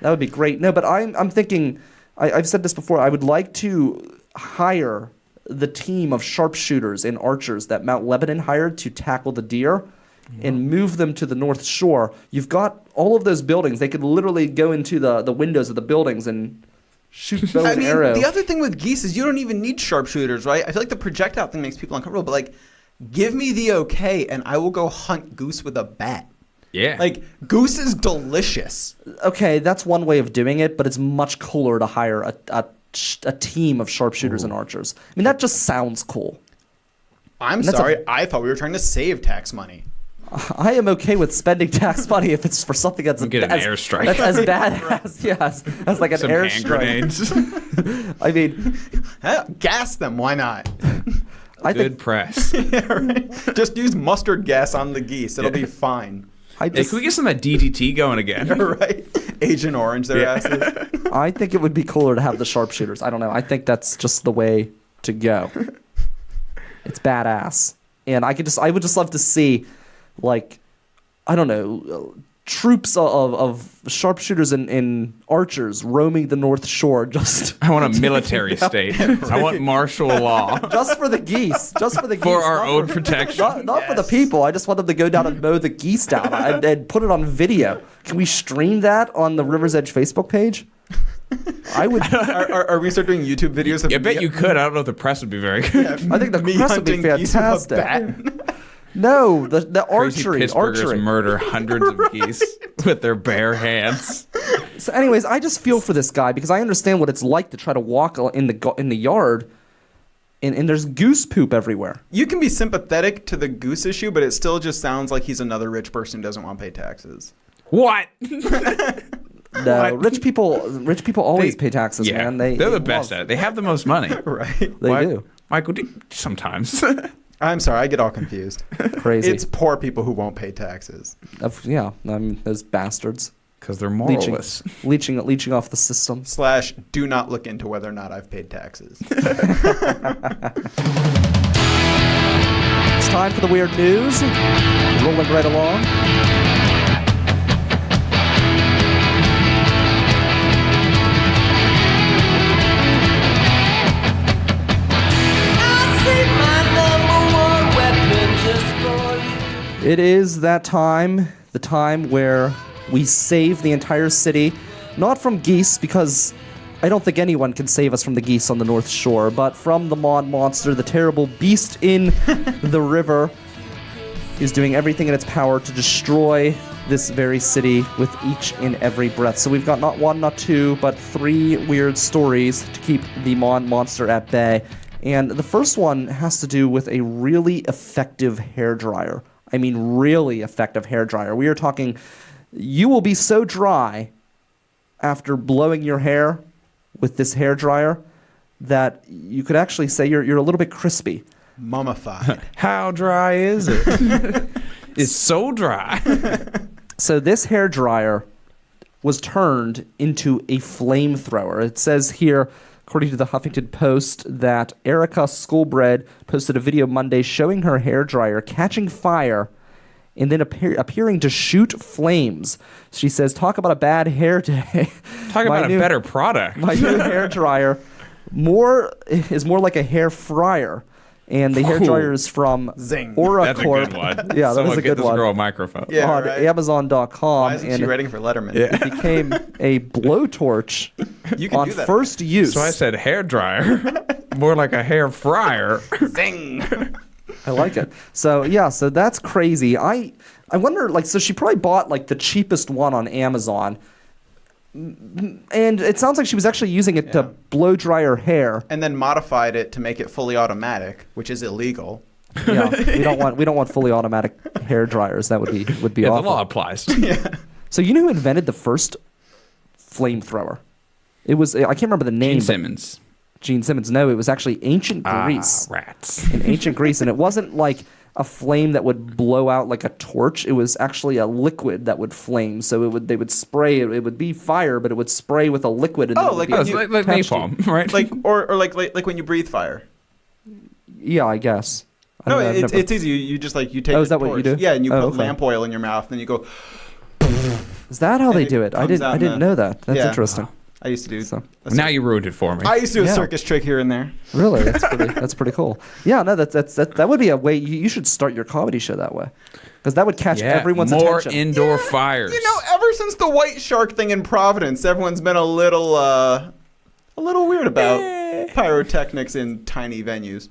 That would be great. No, but I'm thinking, I've said this before, I would like to hire the team of sharpshooters and archers that Mount Lebanon hired to tackle the deer and move them to the North Shore. You've got all of those buildings. They could literally go into the windows of the buildings and shoot bow I and mean, arrow. the other thing with geese is you don't even need sharpshooters, right? I feel like the projectile thing makes people uncomfortable, but like, give me the okay and I will go hunt goose with a bat. Yeah. Like, goose is delicious. Okay, that's one way of doing it, but it's much cooler to hire a team of sharpshooters and archers. I mean, that just sounds cool. I'm That's sorry. I thought we were trying to save tax money. I am okay with spending tax money if it's for something that's Get an as, airstrike. That's as bad as like an Some hand airstrike. grenades. I mean, Gas them. Why not? Good press. Yeah, right. Just use mustard gas on the geese. It'll be fine. Hey, can we get some of that DDT going again? Right? Agent Orange their asses. I think it would be cooler to have the sharpshooters. I don't know. I think that's just the way to go. It's badass. And I would just love to see, like, I don't know, troops of sharpshooters and archers roaming the North Shore I want a military state. I want martial law. just for the geese. Just for the geese. For our own protection. Not for the people. I just want them to go down and mow the geese down and put it on video. Can we stream that on the River's Edge Facebook page? I would. Are we start doing YouTube videos of I bet you could. I don't know if the press would be very good. Yeah, I think the me press would be hunting geese with a fantastic. bat. No, the Crazy archery. Pittsburghers murder hundreds of geese with their bare hands. So, anyways, I just feel for this guy because I understand what it's like to try to walk in the yard, and there's goose poop everywhere. You can be sympathetic to the goose issue, but it still just sounds like he's another rich person who doesn't want to pay taxes. What? No, rich people always pay taxes, Yeah, man. they're the best at it. They have the most money. Right? They do. Michael, sometimes. I'm sorry, I get all confused. Crazy. It's poor people who won't pay taxes. Yeah, I mean, those bastards. Because they're moralists. Leeching off the system. / do not look into whether or not I've paid taxes. It's time for the weird news. Rolling right along. It is that time, the time where we save the entire city, not from geese, because I don't think anyone can save us from the geese on the North Shore, but from the Mon Monster, the terrible beast in the river, is doing everything in its power to destroy this very city with each and every breath. So we've got not one, not two, but 3 weird stories to keep the Mon Monster at bay. And the first one has to do with a really effective hairdryer. I mean, really effective hairdryer. We are talking, you will be so dry after blowing your hair with this hairdryer that you could actually say you're a little bit crispy. Mummified. How dry is it? It's so dry. So this hairdryer was turned into a flamethrower. It says here, according to the Huffington Post, that Erica Schoolbread posted a video Monday showing her hairdryer catching fire and then appearing to shoot flames. She says, talk about a bad hair day. Talk about a better product. My new hairdryer is more like a hair fryer. And the hairdryer is from Zing. Oracorp. That's a good one. Yeah, that was a good Get one. this girl a microphone. Yeah, On right. Amazon.com. Why isn't and she writing for Letterman? Yeah. it became a blowtorch You can on do that. first use. So I said hair dryer, more like a hair fryer. Zing. I like it. So yeah, so that's crazy. I wonder, like, so she probably bought like the cheapest one on Amazon, and it sounds like she was actually using it to blow dry her hair. And then modified it to make it fully automatic, which is illegal. Yeah, we don't want fully automatic hair dryers. That would be Yeah, the awful. law applies. So you know who invented the first flamethrower? It was, I can't remember the name. Gene but Simmons. Gene Simmons. No, it was actually ancient Greece. Rats. In ancient Greece, and it wasn't like a flame that would blow out like a torch. It was actually a liquid that would flame. So they would spray it. It would be fire, but it would spray with a liquid. And Oh, then it would like be when It's you- like napalm, right? Like or like when you breathe fire. Yeah, I guess. I No, don't know, I've it's never- you just you just like you take. Oh, is the that what you torch. do? Yeah, and you Oh, put okay. lamp oil in your mouth, and you go. Is that how they it do it? I comes out didn't in know that. That's Yeah. interesting. I used to do. So- Now you ruined it for me. I used to do a Yeah. circus trick here and there. Really, that's pretty cool. Yeah, no, that would be a way. You should start your comedy show that way, because that would catch everyone's more attention. indoor fires. You know, ever since the white shark thing in Providence, everyone's been a little weird about pyrotechnics in tiny venues.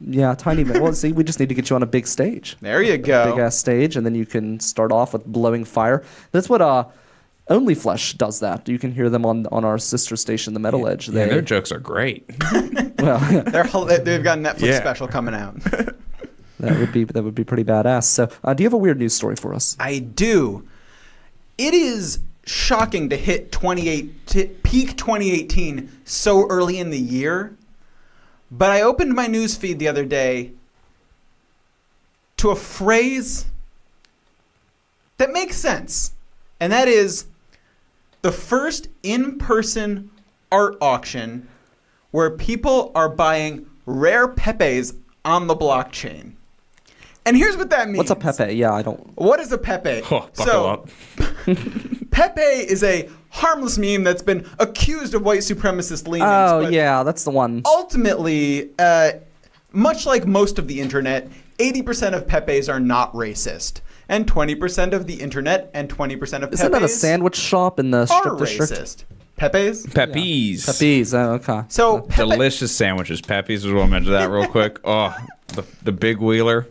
Yeah, tiny bit. Well, see, we just need to get you on a big stage. There you go. Big ass stage, and then you can start off with blowing fire. That's what Only Flesh does that. You can hear them on our sister station, the Metal Edge. Yeah, their jokes are great. Well, They've got a Netflix Yeah. special coming out. that would be pretty badass. So, do you have a weird news story for us? I do. It is shocking to hit peak 2018 so early in the year, But I opened my news feed the other day to a phrase that makes sense. And that is the first in-person art auction where people are buying rare Pepes on the blockchain. And here's what that means. What's a Pepe? Yeah, I don't. What is a Pepe? Oh, buckle up. Pepe is a harmless meme that's been accused of white supremacist leanings. Oh, but yeah, that's the one. ultimately, much like most of the internet, 80% of Pepes are not racist. And 20% of the internet and 20% of Pepes Isn't that a sandwich shop in the are strip district? racist. Pepes? Pepes. Pepes, okay. So Pepe, Delicious sandwiches. Pepes as well. Mention that real quick. Oh, the big wheeler.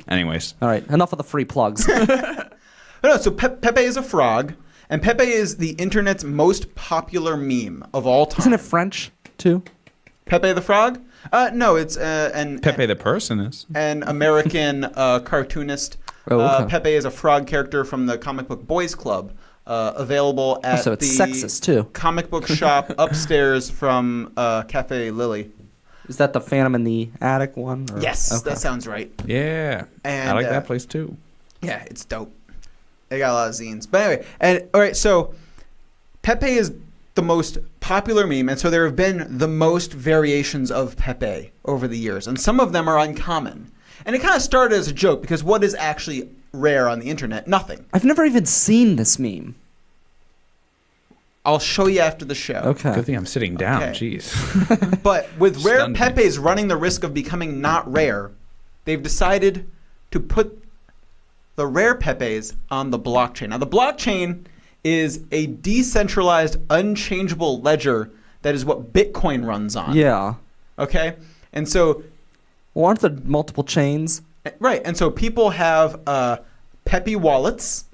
Anyways. All right, enough of the free plugs. no, so Pepe is a frog, and Pepe is the internet's most popular meme of all time. Isn't it French, too? Pepe the Frog? No, it's Pepe the person is. an American cartoonist. Oh, okay. Pepe is a frog character from the comic book Boys Club, available at so it's the sexist, too. comic book shop upstairs from Cafe Lily. Is that the Phantom in the Attic one? Or? Yes, Okay. that sounds right. Yeah. And, I like that place too. Yeah, it's dope. They got a lot of zines. But anyway, and all right, so Pepe is the most popular meme, and so there have been the most variations of Pepe over the years, and some of them are uncommon. And it kind of started as a joke because what is actually rare on the internet? Nothing. I've never even seen this meme. I'll show you after the show. Okay. Good thing I'm sitting down. Okay. Jeez. But with rare Stunned me. Pepes running the risk of becoming not rare, they've decided to put the rare Pepes on the blockchain. Now, the blockchain is a decentralized, unchangeable ledger that is what Bitcoin runs on. Yeah. Okay? And so, Well, aren't there multiple chains? right. And so people have Pepe wallets.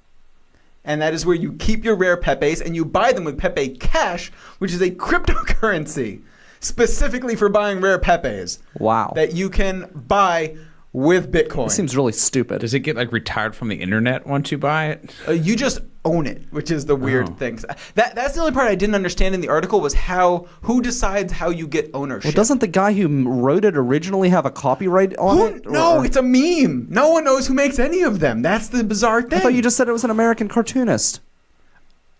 And that is where you keep your rare Pepes and you buy them with Pepe Cash, which is a cryptocurrency specifically for buying rare Pepes Wow. that you can buy with Bitcoin. It seems really stupid. Does it get like retired from the internet once you buy it? You just own it, which is the weird Oh. thing. That's the only part I didn't understand in the article was who decides how you get ownership. Well, doesn't the guy who wrote it originally have a copyright on it? No, it's a meme. No one knows who makes any of them. That's the bizarre thing. I thought you just said it was an American cartoonist.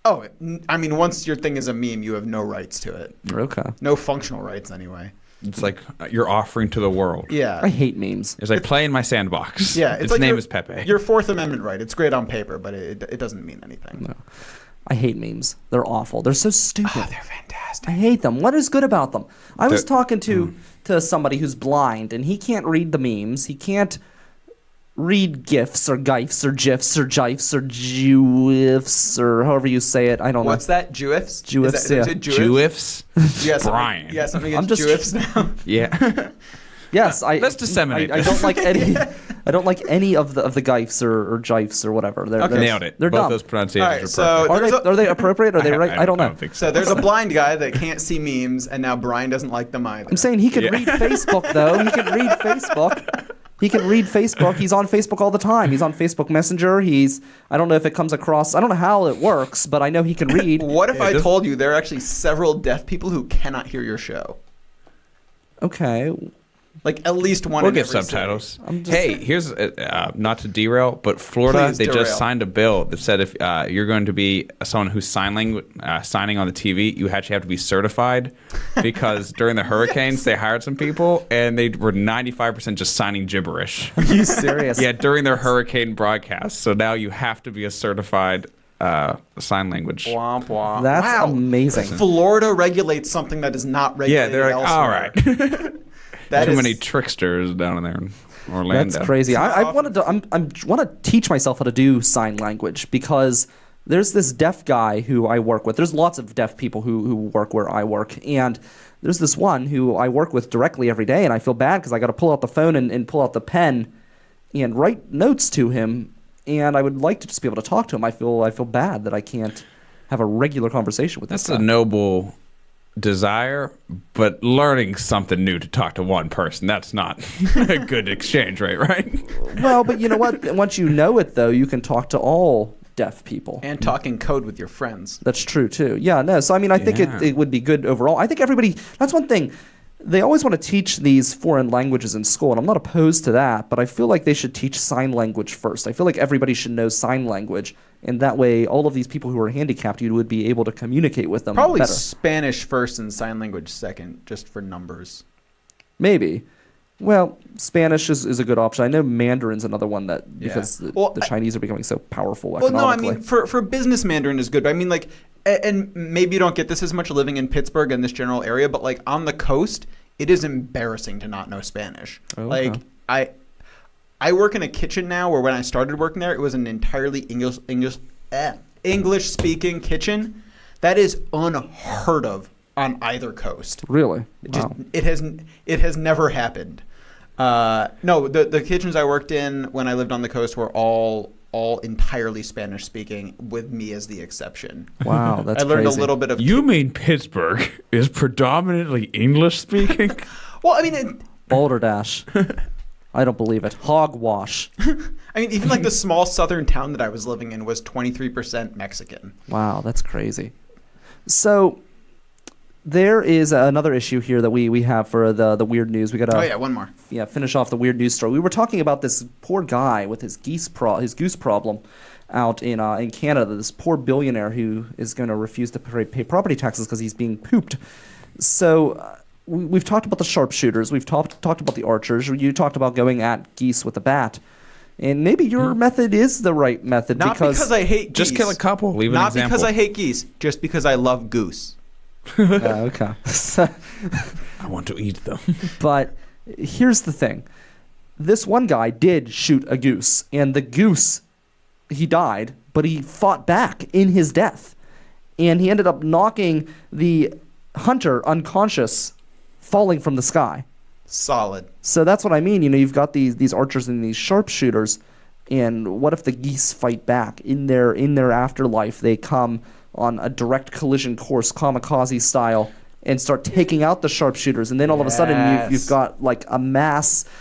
Oh, I mean, once your thing is a meme, you have no rights to it. Okay. No functional rights, anyway. It's like you're offering to the world. Yeah. I hate memes. It's like play in my sandbox. Yeah, Its like name your- is Pepe. Your Fourth Amendment right. It's great on paper, but it doesn't mean anything. No. I hate memes. They're awful. They're so stupid. Oh, they're fantastic. I hate them. What is good about them? I was They're- talking to somebody who's blind, and he can't read the memes. He can't read GIFs or GIFs or GIFs or GIFs or GIFs or however you say it. I don't What's know. that? GIFs? GIFs, yeah. Jewifs? Yes, Brian. Yeah, something I'm against just- GIFs now. Yeah. Yes, I. Let's disseminate I this. don't like any. I don't like any of the GIFs or GIFs or whatever. They're, Okay. they're, Nailed it. They're Both dumb. those pronunciations All right, are so- perfect. Are they appropriate? Are they right? I don't know. think So there's a blind guy that can't see memes, and now Brian doesn't like them either. I'm saying he can Yeah. read Facebook though. He can read Facebook. He can read Facebook. He's on Facebook all the time. He's on Facebook Messenger. I don't know if it comes across. I don't know how it works, but I know he can read. What if Yeah, I this- told you there are actually several deaf people who cannot hear your show? Okay. Like at least one. We'll in get every subtitles. I'm just- Hey, here's not to derail, but Florida Please they derail. just signed a bill that said if you're going to be someone who's signing on the TV, you actually have to be certified because during the hurricanes they hired some people and they were 95% just signing gibberish. Are you serious? Yeah, during their hurricane broadcast. So now you have to be a certified sign language. Womp womp. That's wow. amazing. Florida regulates something that is not Yeah, regulated they're like, elsewhere. all right. That Too is- many tricksters down there in Orlando. That's crazy. I Often- wanted to. I want to teach myself how to do sign language because there's this deaf guy who I work with. There's lots of deaf people who work where I work, and there's this one who I work with directly every day, and I feel bad because I got to pull out the phone and pull out the pen and write notes to him, and I would like to just be able to talk to him. I feel bad that I can't have a regular conversation with That's this a guy. noble desire, but learning something new to talk to one person, that's not a good exchange rate, right? Well, but you know what? Once you know it, though, you can talk to all deaf people. And talking code with your friends. That's true too. Yeah, no. So I mean, I think Yeah. it would be good overall. I think everybody. That's one thing. they always want to teach these foreign languages in school, and I'm not opposed to that, but I feel like they should teach sign language first. I feel like everybody should know sign language, and that way all of these people who are handicapped, you would be able to communicate with them Probably better. Spanish first and sign language second, just for numbers. Maybe. Well, Spanish is a good option. I know Mandarin's another one that because the Chinese are becoming so powerful economically. Well, no, I mean for business Mandarin is good. But I mean, like, and maybe you don't get this as much living in Pittsburgh and this general area, but like on the coast, it is embarrassing to not know Spanish. Oh, like okay. I work in a kitchen now, where when I started working there, it was an entirely English speaking kitchen. That is unheard of on either coast. Really? Wow. It has never happened. No, the kitchens I worked in when I lived on the coast were all entirely Spanish speaking, with me as the exception. Wow, that's I learned crazy. a little bit of. You mean Pittsburgh is predominantly English speaking? Well, I mean, Balderdash. I don't believe it. Hogwash. I mean, even like the small southern town that I was living in was 23% Mexican. Wow, that's crazy. So there is another issue here that we have for the weird news. We got to one more. finish off the weird news story. We were talking about this poor guy with his goose problem out in Canada. This poor billionaire who is going to refuse to pay property taxes because he's being pooped. So we've talked about the sharpshooters. We've talked about the archers. You talked about going at geese with a bat. And maybe your method is the right method. Not because I hate geese. Just kill a couple. Leave an Not example. because I hate geese, just because I love goose. Okay. I want to eat them. But here's the thing. This one guy did shoot a goose, and the goose, he died, but he fought back in his death. And he ended up knocking the hunter unconscious, falling from the sky. Solid. So that's what I mean. You know, you've got these archers and these sharpshooters, and what if the geese fight back in their afterlife? They come on a direct collision course, kamikaze style, and start taking out the sharpshooters, and then all of a sudden you've got like a massacre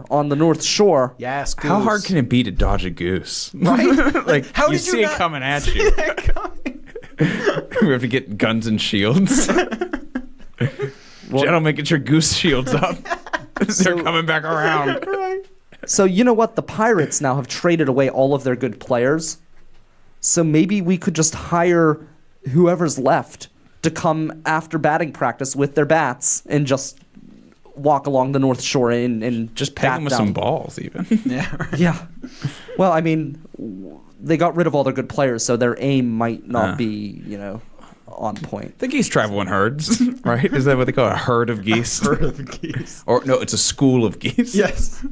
on the North Shore. Yes, goose. How hard can it be to dodge a goose? Right? Like, How you did you see it not coming at see you. that coming? We have to get guns and shields. Gentlemen, get your goose shields up. They're coming back around. So you know what? The Pirates now have traded away all of their good players. So maybe we could just hire whoever's left to come after batting practice with their bats and just walk along the North Shore and Just peg them with some balls, even. Yeah. Right. Yeah. Well, I mean, they got rid of all their good players, so their aim might not be, on point. The geese travel in herds, right? Is that what they call it? A herd of geese? Herd of geese. Or no, it's a school of geese. Yes.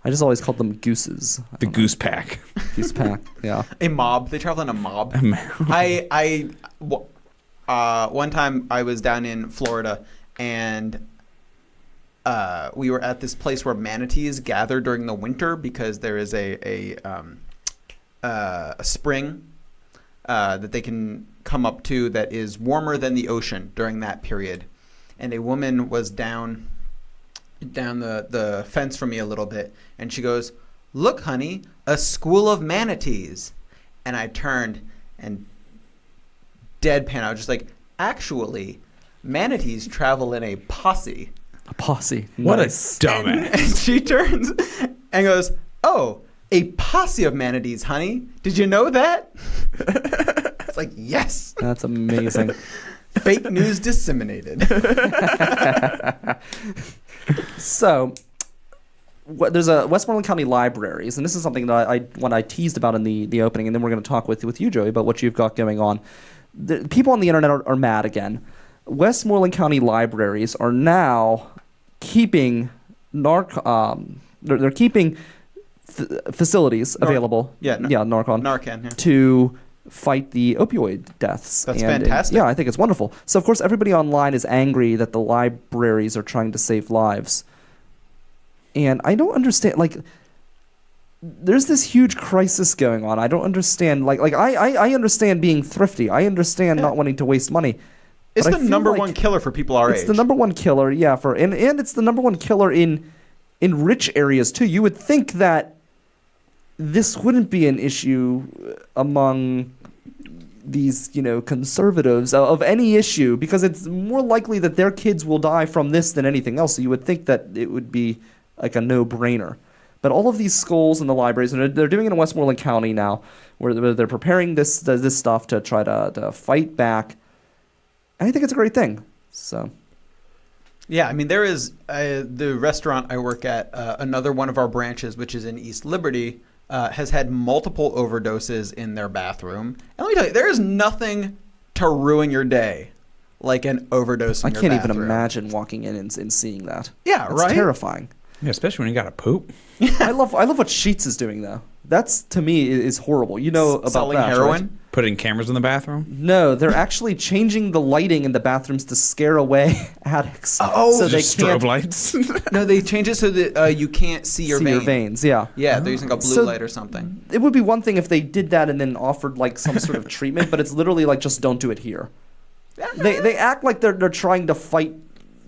I just always called them gooses. The goose pack. Goose pack, yeah. A mob. They travel in a mob. One time I was down in Florida, and we were at this place where manatees gather during the winter because there is a spring that they can come up to that is warmer than the ocean during that period. And a woman was down the fence from me a little bit, and she goes, "Look, honey, a school of manatees." And I turned and deadpan. I was just like, "Actually, manatees travel in a posse." A posse. What Nice. a dumbass. And she turns and goes, "Oh, a posse of manatees, honey. Did you know that?" It's like, yes. That's amazing. Fake news disseminated. So, there's a Westmoreland County Libraries, and this is something that I teased about in the opening, and then we're going to talk with you, Joey, about what you've got going on. The people on the internet are mad again. Westmoreland County Libraries are now keeping they're keeping facilities available. Narcan. Narcan, yeah. To fight the opioid deaths. That's fantastic. Yeah, I think it's wonderful. So, of course, everybody online is angry that the libraries are trying to save lives. And I don't understand, there's this huge crisis going on. I don't understand, I understand being thrifty. I understand not wanting to waste money. It's but the I feel number like one killer for people our age. It's the number one killer, yeah, and it's the number one killer in rich areas, too. You would think that this wouldn't be an issue among these, conservatives of any issue, because it's more likely that their kids will die from this than anything else. So you would think that it would be like a no-brainer. But all of these schools and the libraries, and they're doing it in Westmoreland County now, where they're preparing this stuff to try to fight back. And I think it's a great thing. So. Yeah, I mean, there is the restaurant I work at, another one of our branches, which is in East Liberty, has had multiple overdoses in their bathroom. And let me tell you, there is nothing to ruin your day like an overdose in your bathroom. I can't even imagine walking in and seeing that. Yeah, That's right? terrifying. Yeah, especially when you got to poop. I love what Sheetz is doing, though. That's, to me, is horrible. You know about selling that, heroin? right? Putting cameras in the bathroom? No, they're actually changing the lighting in the bathrooms to scare away addicts. Oh, so they Just can't strobe lights? No, they change it so that you can't see your vein. veins. Yeah. Yeah, they're using a blue So- light or something. It would be one thing if they did that and then offered like some sort of treatment, but it's literally like just don't do it here. They act like they're trying to fight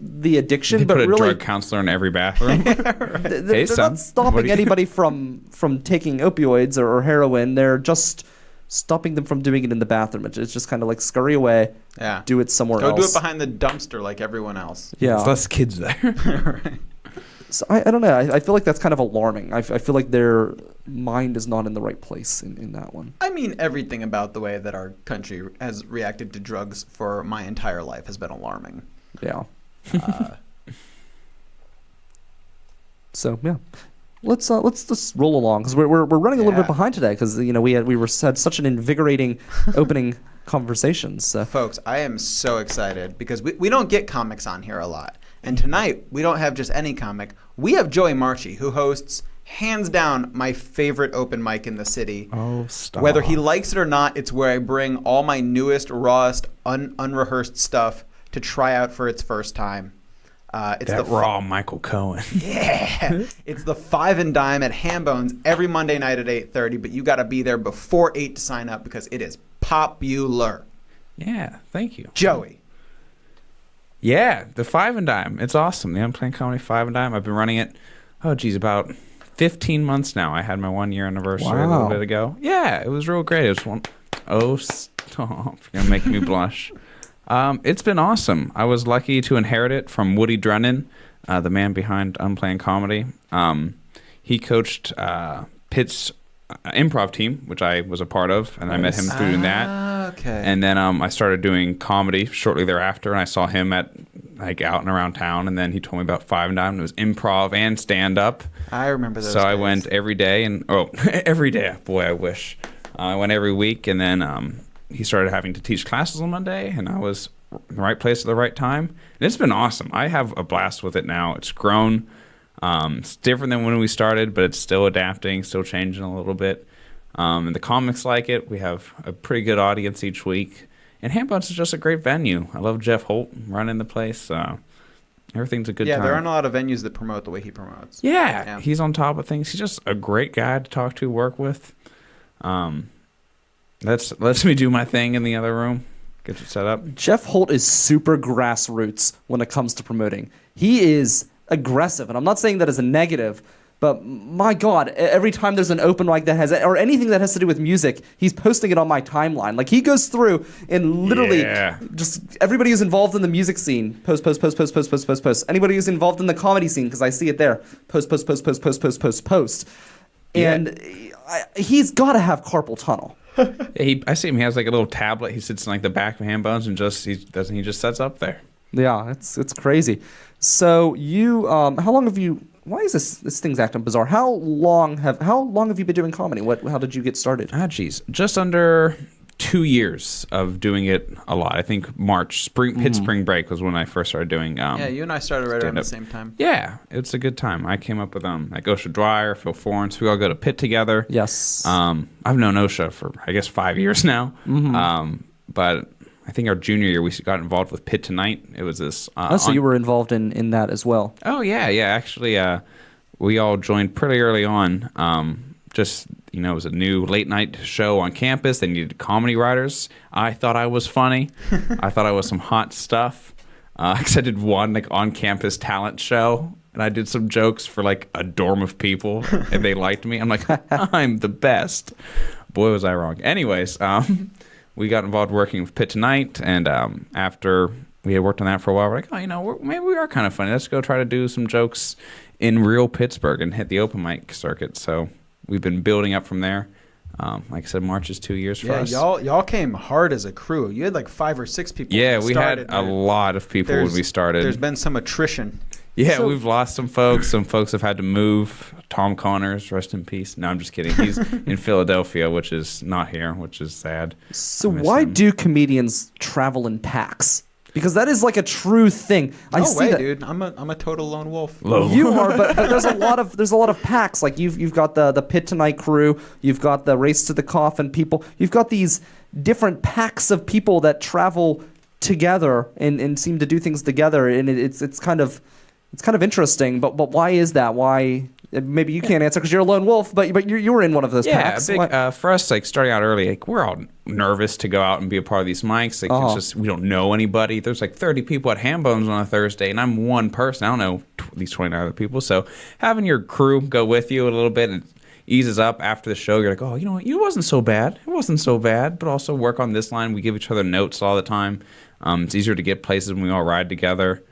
the addiction, They but put a really drug counselor in every bathroom. they're son, not stopping what do you- anybody from taking opioids or heroin. They're just stopping them from doing it in the bathroom. It's just kind of like scurry away, Yeah. do it somewhere Go else. do it behind the dumpster like everyone else. Yeah. There's less kids there. Right. So I don't know. I feel like that's kind of alarming. I feel like their mind is not in the right place in that one. I mean, everything about the way that our country has reacted to drugs for my entire life has been alarming. Yeah. Uh, So yeah, let's just roll along because we're running a little Yeah. bit behind today because we had such an invigorating opening conversation. So Folks, I am so excited because we don't get comics on here a lot. And tonight, we don't have just any comic. We have Joey Marchi, who hosts, hands down, my favorite open mic in the city. Oh, stop. Whether he likes it or not, it's where I bring all my newest, rawest, unrehearsed stuff to try out for its first time. It's That the raw Michael Cohen. Yeah, it's the 5 and Dime at Hambones every Monday night at 8:30. But you got to be there before 8 to sign up because it is popular. Yeah, thank you. Joey. Yeah, the 5 and Dime. It's awesome. The Unplanned Comedy 5 and Dime. I've been running it, about 15 months now. I had my 1-year anniversary a little Wow. bit ago. Yeah, it was real great. It was one. Oh, stop. You're going to make me blush. It's been awesome. I was lucky to inherit it from Woody Drennan, the man behind Unplanned Comedy. He coached Pitt's improv team, which I was a part of, and I met him through doing that. Okay. And then I started doing comedy shortly thereafter, and I saw him at out and around town, and then he told me about 5 and Dime. It was improv and stand-up. I remember those So I days. went every day, and every day. Boy, I wish. I went every week, and then he started having to teach classes on Monday, and I was in the right place at the right time. And it's been awesome. I have a blast with it now. It's grown. It's different than when we started, but it's still adapting, still changing a little bit. And the comics like it. We have a pretty good audience each week. And Hambones is just a great venue. I love Jeff Holt running the place. Everything's a good time. Yeah, there aren't a lot of venues that promote the way he promotes. Yeah, he's on top of things. He's just a great guy to talk to, work with. Lets me do my thing in the other room. Gets it set up. Jeff Holt is super grassroots when it comes to promoting. He is aggressive, and I'm not saying that as a negative, but my God, every time there's an open mic that has, or anything that has to do with music, he's posting it on my timeline. Like, he goes through and literally just everybody who's involved in the music scene, post. Anybody who's involved in the comedy scene, because I see it there, post. And he's got to have carpal tunnel. I see him. He has like a little tablet. He sits in like the back of Hambones and he just sets up there. Yeah, it's crazy. So you, how long have you? Why is this thing's acting bizarre? How long have you been doing comedy? How did you get started? Geez, just under 2 years of doing it a lot. I think March, spring break was when I first started doing. Yeah, you and I started right around the stand-up. same time. Yeah, it's a good time. I came up with like Osha Dwyer, Phil Forens. We all go to Pitt together. Yes. I've known Osha for I guess 5 years now. But I think our junior year we got involved with Pitt Tonight. It was this. So you were involved in that as well. Oh yeah. Actually, we all joined pretty early on. It was a new late night show on campus. They needed comedy writers. I thought I was funny. I thought I was some hot stuff. Because I did one like on campus talent show, and I did some jokes for like a dorm of people, and they liked me. I'm like, I'm the best. Boy, was I wrong. Anyways, we got involved working with Pit Tonight, and after we had worked on that for a while, we're like, maybe we are kind of funny. Let's go try to do some jokes in real Pittsburgh and hit the open mic circuit. So we've been building up from there. Like I said, March is 2 years for us. Yeah, y'all came hard as a crew. You had like 5 or 6 people. Yeah, when we started. had a lot of people when we started. There's been some attrition. Yeah, So- we've lost some folks. Some folks have had to move. Tom Connors, rest in peace. No, I'm just kidding. He's in Philadelphia, which is not here, which is sad. So I miss why him. do comedians travel in packs? Because that is like a true thing. I No see way, that. dude. I'm a total lone wolf. You are, but there's a lot of packs. Like you've got the Pit Tonight crew, you've got the Race to the Coffin people, you've got these different packs of people that travel together and seem to do things together, and it's kind of interesting. But why is that? Why? Maybe you can't answer because you're a lone wolf, but you were in one of those packs. For us, like starting out early, like we're all nervous to go out and be a part of these mics. Like it's just we don't know anybody. There's like 30 people at Hambones on a Thursday, and I'm one person. I don't know these 29 other people. So having your crew go with you a little bit and eases up after the show. You're like, oh, you know what? It wasn't so bad. It wasn't so bad. But also work on this line. We give each other notes all the time. It's easier to get places when we all ride together.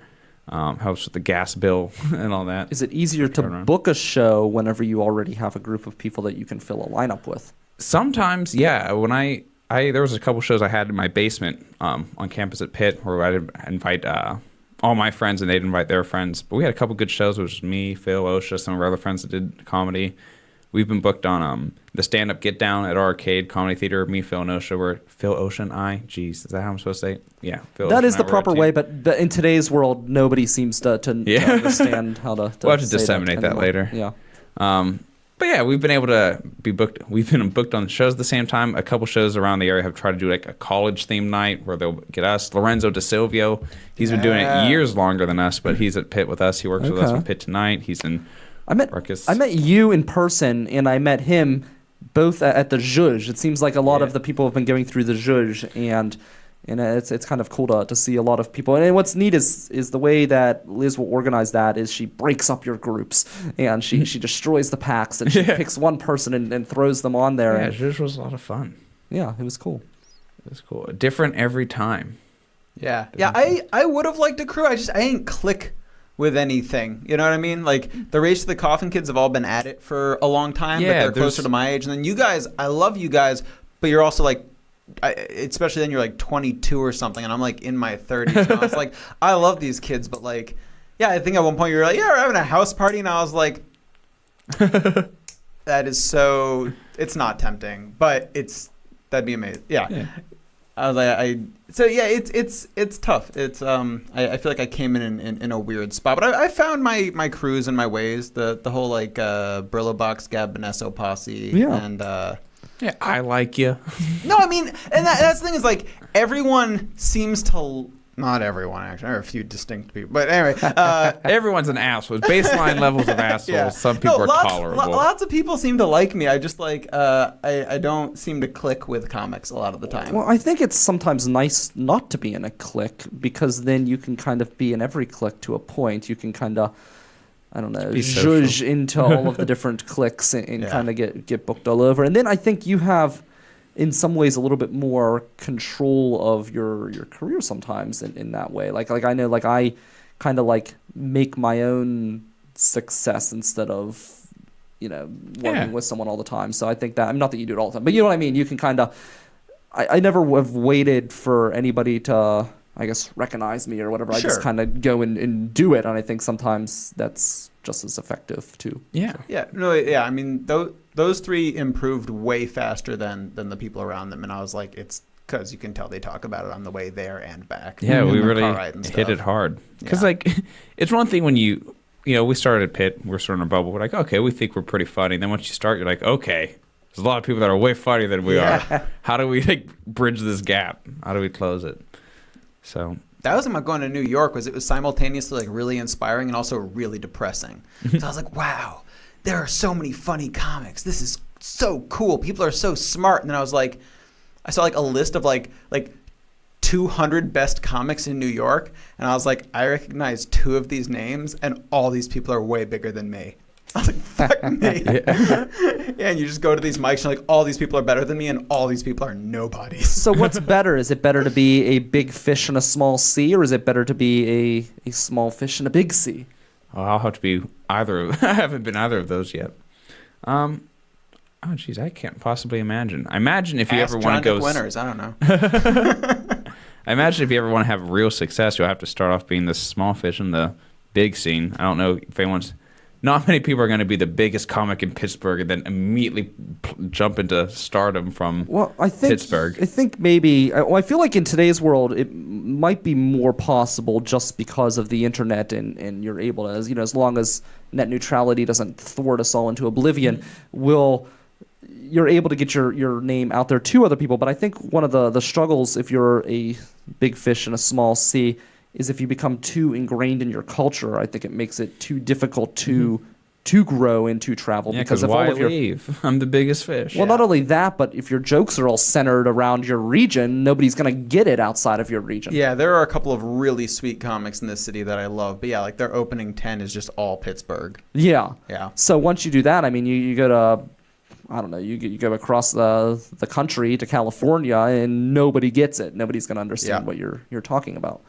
Helps with the gas bill and all that. Is it easier to book a show whenever you already have a group of people that you can fill a lineup with? Sometimes, yeah. When I there was a couple shows I had in my basement on campus at Pitt where I'd invite all my friends and they'd invite their friends. But we had a couple good shows. It was me, Phil, OSHA, some of our other friends that did comedy. We've been booked on the stand-up Get Down at our Arcade Comedy Theater. Me, Phil, and OSHA were Phil, OSHA, and I. Jeez, is that how I'm supposed to say it? Yeah, Phil. That Ocean, is and the I were proper a team. way, but in today's world, nobody seems to understand how to We'll have to say disseminate that anymore. later. Yeah. But yeah, we've been able to be booked. We've been booked on shows at the same time. A couple shows around the area have tried to do like a college themed night where they'll get us. Lorenzo DeSilvio, he's been doing it years longer than us, but he's at Pitt with us. He works with us on Pitt Tonight. He's in Ruckus. I met you in person, and I met him both at the Zhuzh. It seems like a lot of the people have been going through the Zhuzh, and it's kind of cool to see a lot of people. And what's neat is the way that Liz will organize that is she breaks up your groups, and she destroys the packs, and she picks one person and throws them on there. Yeah, Zhuzh was a lot of fun. Yeah, it was cool. It was cool. Different every time. Yeah. I would have liked a crew. I ain't click with anything. You know what I mean? Like the Race to the Coffin kids have all been at it for a long time, but they're closer to my age. And then you guys, I love you guys, but you're also like, especially then you're like 22 or something, and I'm like in my 30s. And I was like, I love these kids, but like, yeah, I think at one point you were like, yeah, we're having a house party, and I was like, that is so, it's not tempting, but that'd be amazing. Yeah. I was like, so yeah, it's tough. It's I feel like I came in a weird spot, but I found my crews and my ways. The whole like Brillo Box, Gab Benesso posse, and yeah, I like you. No, I mean, and that's the thing is like everyone seems to. Not everyone, actually. There are a few distinct people. But anyway. Everyone's an asshole. Baseline levels of assholes. Yeah. Some people are tolerable. Lots of people seem to like me. I just like, I don't seem to click with comics a lot of the time. Well, I think it's sometimes nice not to be in a clique because then you can kind of be in every clique to a point. You can kind of, I don't know, zhuzh into all of the different cliques and kind of get booked all over. And then I think you have, in some ways, a little bit more control of your career sometimes in that way. Like I know, like I kind of like make my own success instead of, working with someone all the time. So I think that, not that you do it all the time, but you know what I mean? You can kind of, I never have waited for anybody to, I guess, recognize me or whatever. Sure. I just kind of go and do it. And I think sometimes that's just as effective too. Yeah. Yeah. No, yeah. I mean, those three improved way faster than the people around them. And I was like, it's because you can tell they talk about it on the way there and back. Yeah, we really hit it hard. Because, like, it's one thing when we started at Pitt, we're sort of in a bubble. We're like, okay, we think we're pretty funny. And then once you start, you're like, okay, there's a lot of people that are way funnier than we are. How do we, like, bridge this gap? How do we close it? So that was about going to New York. It was simultaneously like really inspiring and also really depressing. So I was like, wow, there are so many funny comics. This is so cool. People are so smart. And then I was like, I saw like a list of like 200 best comics in New York, and I was like, I recognize 2 of these names, and all these people are way bigger than me. I was like, fuck me. Yeah, and you just go to these mics, and you're like, all these people are better than me, and all these people are nobodies. So what's better? Is it better to be a big fish in a small sea, or is it better to be a small fish in a big sea? Oh, I'll have to be either. I haven't been either of those yet. Oh, geez, I can't possibly imagine. I imagine if you Ask ever want John to go. Dick Winners, I don't know. I imagine if you ever want to have real success, you'll have to start off being the small fish in the big scene. I don't know if anyone's. Not many people are going to be the biggest comic in Pittsburgh and then immediately jump into stardom from Pittsburgh. I think maybe. I feel like in today's world, it might be more possible just because of the internet and you're able to, as long as net neutrality doesn't thwart us all into oblivion, you're able to get your name out there to other people. But I think one of the struggles if you're a big fish in a small sea is if you become too ingrained in your culture. I think it makes it too difficult to grow and to travel. Yeah, because if why all of your leave? I'm the biggest fish. well, not only that, but if your jokes are all centered around your region, nobody's gonna get it outside of your region. Yeah, there are a couple of really sweet comics in this city that I love. But yeah, like their opening 10 is just all Pittsburgh. Yeah. Yeah. So once you do that, I mean, you go to, I don't know, you go across the country to California, and nobody gets it. Nobody's gonna understand what you're talking about.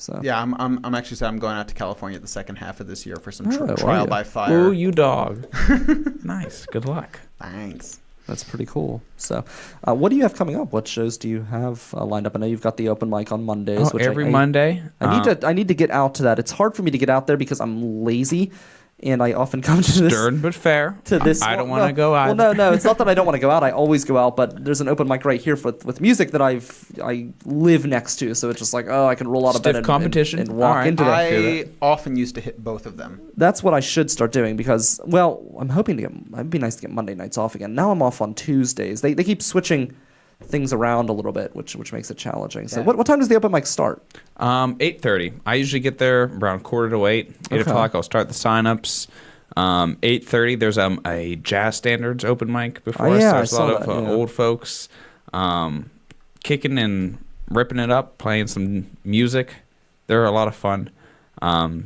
So Yeah, I'm actually saying I'm going out to California the second half of this year for some Oh, trial are by you? fire. Ooh, you dog. Nice. Good luck. Thanks. that's pretty cool. So, what do you have coming up? What shows do you have lined up? I know you've got the open mic on Mondays. Which Every Monday. I need to get out to that. It's hard for me to get out there because I'm lazy, and I often come to this. Stern but fair. To this, I don't want to go out. Well, no, it's not that I don't want to go out. I always go out, but there's an open mic right here with music that I live next to, so it's just like, I can roll out of bed Stiff competition. and walk All right. into that. I often used to hit both of them. That's what I should start doing because, well, I'm hoping to get. It'd be nice to get Monday nights off again. Now I'm off on Tuesdays. They keep switching things around a little bit, which makes it challenging. So, Yeah. what time does the open mic start? 8:30. I usually get there around 7:45. 8 Okay. o'clock, I'll start the signups. 8:30, there's a jazz standards open mic before Oh, us. yeah, There's I a lot saw of that, yeah. old folks kicking and ripping it up, playing some music. They're a lot of fun.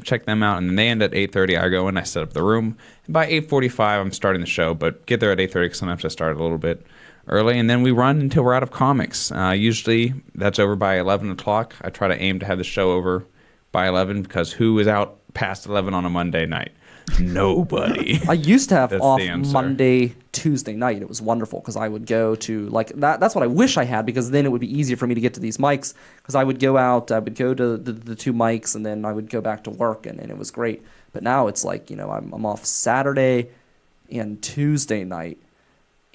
Check them out, and then they end at 8:30. I go in, I set up the room. And by 8:45, I'm starting the show, but get there at 8:30 because sometimes I start a little bit early, and then we run until we're out of comics. Usually that's over by 11 o'clock. I try to aim to have the show over by 11 because who is out past 11 on a Monday night? Nobody. I used to have That's off the answer. Monday, Tuesday night. It was wonderful because I would go to that. That's what I wish I had because then it would be easier for me to get to these mics because I would go out, I would go to the two mics, and then I would go back to work, and it was great. But now it's like, I'm off Saturday and Tuesday night.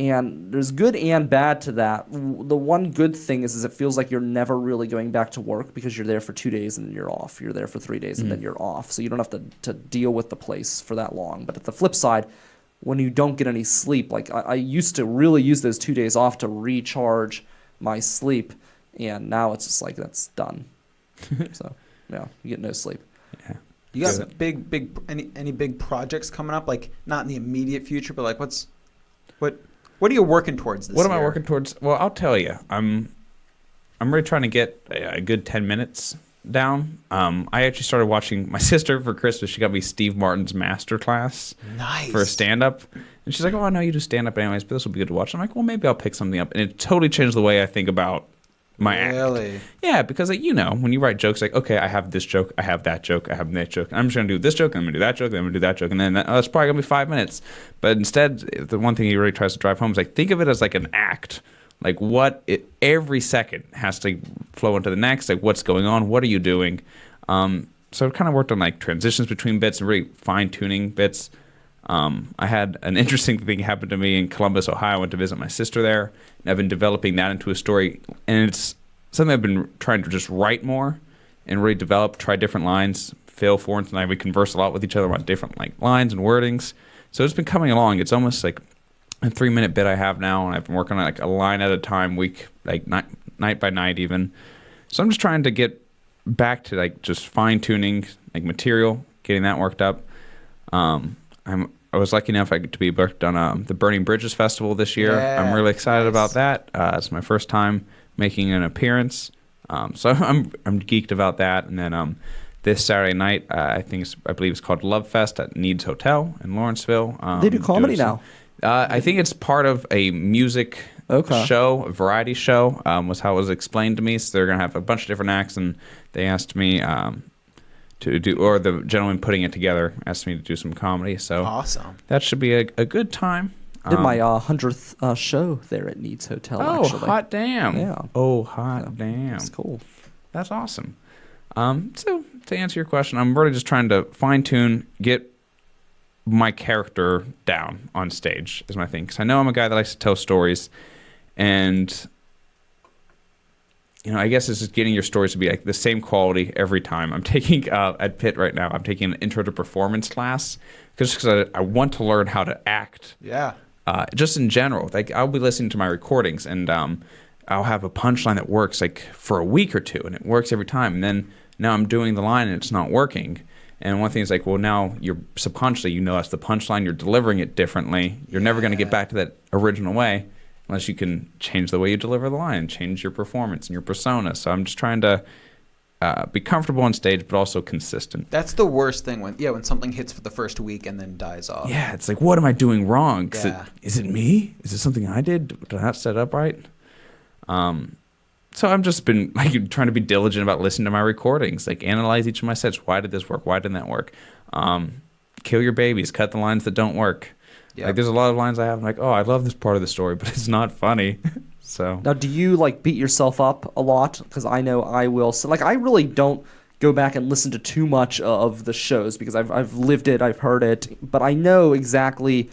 And there's good and bad to that. The one good thing is it feels like you're never really going back to work because you're there for 2 days and then you're off. You're there for 3 days and then you're off. So you don't have to deal with the place for that long. But at the flip side, when you don't get any sleep, like I used to really use those 2 days off to recharge my sleep. And now it's just like that's done. So, yeah, you get no sleep. Yeah. You got any big projects coming up? Like not in the immediate future, but like what are you working towards this What am year? I working towards? Well, I'll tell you. I'm really trying to get a good 10 minutes down. I actually started watching my sister for Christmas. She got me Steve Martin's masterclass Nice. for stand-up. And she's like, I know you do stand-up anyways, but this will be good to watch. I'm like, well, maybe I'll pick something up. And it totally changed the way I think about my act. Really? Yeah, because when you write jokes, like, okay, I have this joke, I have that joke, I have that joke. I'm just going to do this joke, I'm going to do that joke, then I'm going to do that joke. And then it's probably going to be 5 minutes. But instead, the one thing he really tries to drive home is like, think of it as like an act. Like every second has to flow into the next. Like what's going on? What are you doing? So I've kind of worked on like transitions between bits and really fine-tuning bits. I had an interesting thing happen to me in Columbus, Ohio. I went to visit my sister there, and I've been developing that into a story. And it's something I've been trying to just write more and really develop, try different lines. Phil Florence and I, we converse a lot with each other on different like lines and wordings. So it's been coming along. It's almost like a 3-minute bit I have now, and I've been working on like a line at a time, week, like night by night even. So I'm just trying to get back to like just fine-tuning like material, getting that worked up. I was lucky enough to be booked on the Burning Bridges Festival this year. Yeah, I'm really excited nice. about that. It's my first time making an appearance, so I'm geeked about that. And then this Saturday night. I believe it's called Love Fest at Needs Hotel in Lawrenceville. They do comedy doing I think it's part of a music show, a variety show, was how it was explained to me. So they're going to have a bunch of different acts, and they asked me to do, or the gentleman putting it together asked me to do some comedy. So awesome. That should be a good time. Did my 100th show there at Needs Hotel, actually. Oh, hot damn. Yeah. Oh, hot damn. That's cool. That's awesome. So to answer your question, I'm really just trying to fine-tune, get my character down on stage is my thing. Because I know I'm a guy that likes to tell stories. And, you know, I guess it's just getting your stories to be like the same quality every time. I'm taking, at Pitt right now, I'm taking an intro to performance class. Because I want to learn how to act. Yeah. Just in general. Like, I'll be listening to my recordings and I'll have a punchline that works like for a week or two, and it works every time. And then now I'm doing the line and it's not working. And one thing is like, well, now you're subconsciously, you know that's the punchline, you're delivering it differently. You're never going to get back to that original way unless you can change the way you deliver the line, change your performance and your persona. So I'm just trying to be comfortable on stage, but also consistent. That's the worst thing when something hits for the first week and then dies off. Yeah, it's like, what am I doing wrong? Yeah. Is it me? Is it something I did? Did I not set up right? So I've just been like trying to be diligent about listening to my recordings, like analyze each of my sets. Why did this work? Why didn't that work? Kill your babies. Cut the lines that don't work. Yep. Like there's a lot of lines I have. I'm like, oh, I love this part of the story, but it's not funny. So now, do you like beat yourself up a lot? Because I know I will. So like, I really don't go back and listen to too much of the shows because I've lived it, I've heard it, but I know exactly,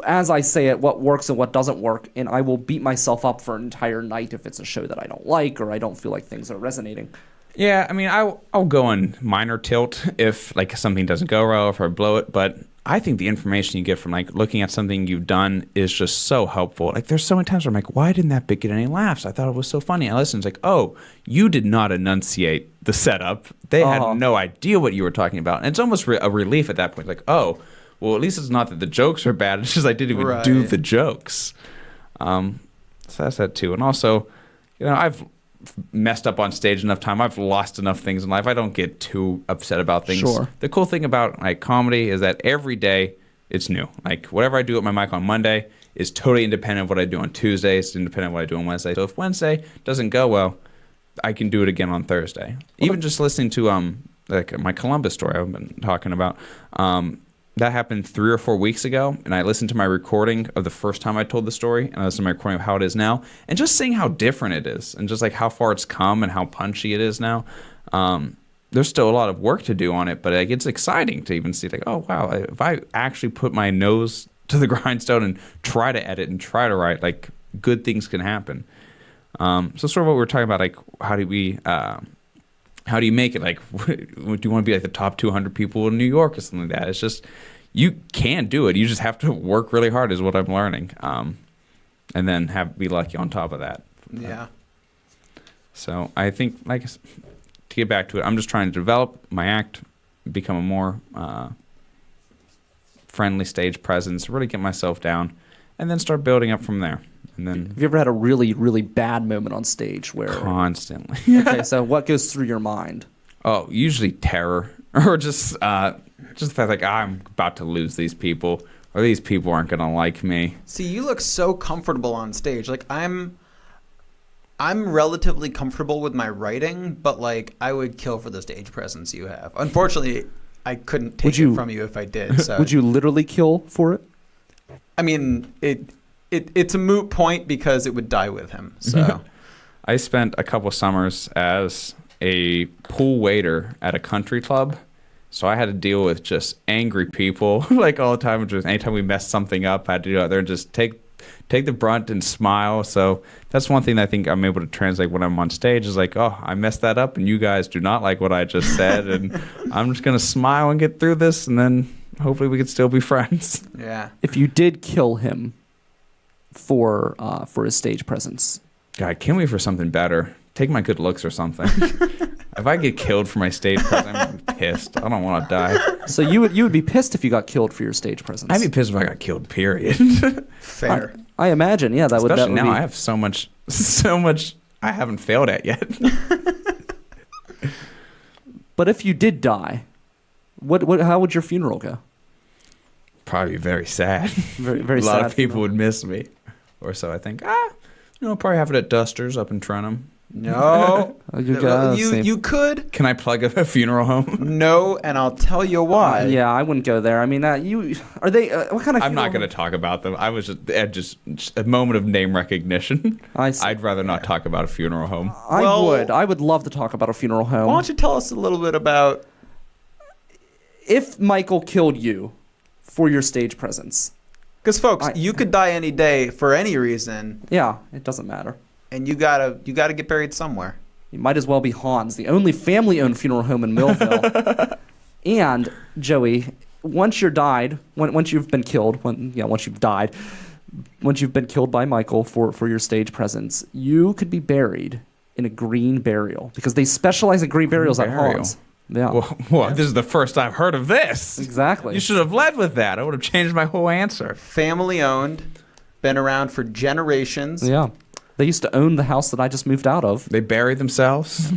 as I say it, what works and what doesn't work, and I will beat myself up for an entire night if it's a show that I don't like or I don't feel like things are resonating. Yeah, I mean, I'll go on minor tilt if like something doesn't go well, if I blow it, but I think the information you get from like looking at something you've done is just so helpful. Like there's so many times where I'm like, why didn't that bit get any laughs? I thought it was so funny. I listened, it's like, oh, you did not enunciate the setup. They had no idea what you were talking about. And it's almost a relief at that point. Like, oh, well, at least it's not that the jokes are bad. It's just I didn't even do the jokes. So that's that too. And also, you know, I've messed up on stage enough time. I've lost enough things in life. I don't get too upset about things. Sure. The cool thing about like comedy is that every day it's new. Like whatever I do at my mic on Monday is totally independent of what I do on Tuesday. It's independent of what I do on Wednesday. So if Wednesday doesn't go well, I can do it again on Thursday. Even just listening to like my Columbus story I've been talking about. That happened 3 or 4 weeks ago, and I listened to my recording of the first time I told the story, and I listened to my recording of how it is now, and just seeing how different it is, and just like how far it's come and how punchy it is now. There's still a lot of work to do on it, but like, it's exciting to even see like, oh wow, if I actually put my nose to the grindstone and try to edit and try to write, like good things can happen. So sort of what we were talking about, like how do you make it? Like, do you want to be like the top 200 people in New York or something like that? It's just, you can do it. You just have to work really hard is what I'm learning. And then be lucky on top of that. Yeah. So I think, like, to get back to it, I'm just trying to develop my act, become a more friendly stage presence, really get myself down, and then start building up from there. And then, have you ever had a really, really bad moment on stage where... Constantly. Okay, so what goes through your mind? Oh, usually terror. Or just the fact like, I'm about to lose these people, or these people aren't going to like me. See, you look so comfortable on stage. Like, I'm relatively comfortable with my writing, but, like, I would kill for the stage presence you have. Unfortunately, I couldn't take it from you if I did. So. Would you literally kill for it? I mean, it's a moot point because it would die with him. So I spent a couple summers as a pool waiter at a country club, so I had to deal with just angry people like all the time. Just anytime we messed something up, I had to go out there and just take the brunt and smile. So that's one thing that I think I'm able to translate when I'm on stage is like, oh, I messed that up and you guys do not like what I just said, and I'm just gonna smile and get through this, and then hopefully we could still be friends. Yeah. If you did kill him for his stage presence, God, kill me for something better. Take my good looks or something. If I get killed for my stage presence, I'm gonna be pissed. I don't want to die. So you would be pissed if you got killed for your stage presence. I'd be pissed if I got killed. Period. Fair. I imagine, yeah, that would. Especially That would now, be... I have so much I haven't failed at yet. But if you did die, how would your funeral go? Probably very sad. Very, very A lot sad of people funeral. would miss me. Or so I think. Probably have it at Duster's up in Trentham. No. Same. You could. Can I plug a funeral home? No, and I'll tell you why. Yeah, I wouldn't go there. I mean, are they? What kind of? I'm not funeral going to talk about them. I was just a moment of name recognition. I see. I'd rather not talk about a funeral home. I would love to talk about a funeral home. Why don't you tell us a little bit about... If Michael killed you for your stage presence. Because, folks, you could die any day for any reason, Yeah, it doesn't matter. and you gotta get buried somewhere. You might as well be Hans, the only family-owned funeral home in Millville. And Joey, once you've been killed, once you've been killed by Michael for your stage presence, you could be buried in a green burial because they specialize in green burials at burial. Hans. Yeah, Well, this is the first I've heard of this. exactly. You should have led with that. I would have changed my whole answer. Family owned, been around for generations. Yeah, they used to own the house that I just moved out of. They bury themselves.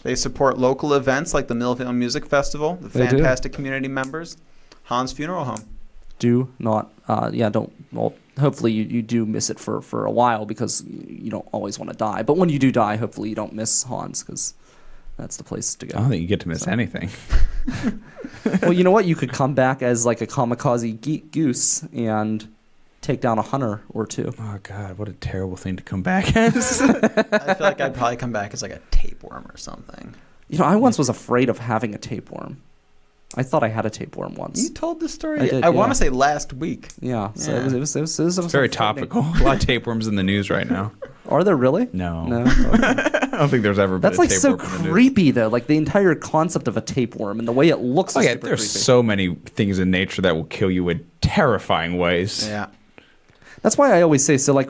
They support local events like the Millville Music Festival, the They do. fantastic community members, Hans Funeral Home. Do not, don't. Well, hopefully you do miss it for a while because you don't always want to die. But when you do die, hopefully you don't miss Hans because that's the place to go. I don't think you get to miss anything. Well, you know what? You could come back as like a kamikaze goose and take down a hunter or two. Oh, God, what a terrible thing to come back as. I feel like I'd probably come back as like a tapeworm or something. You know, I once was afraid of having a tapeworm. I thought I had a tapeworm once. You told the story. I did, I want yeah. to say last week. Yeah, so Yeah. it was Very frightening. topical. A lot of tapeworms in the news right now. Are there really? No. No. Okay. I don't think there's ever been That's a like so tapeworm in the news. creepy though. Like the entire concept of a tapeworm and the way it looks. Oh, is yeah, super there's creepy. so many things in nature that will kill you in terrifying ways. Yeah. That's why I always say so. Like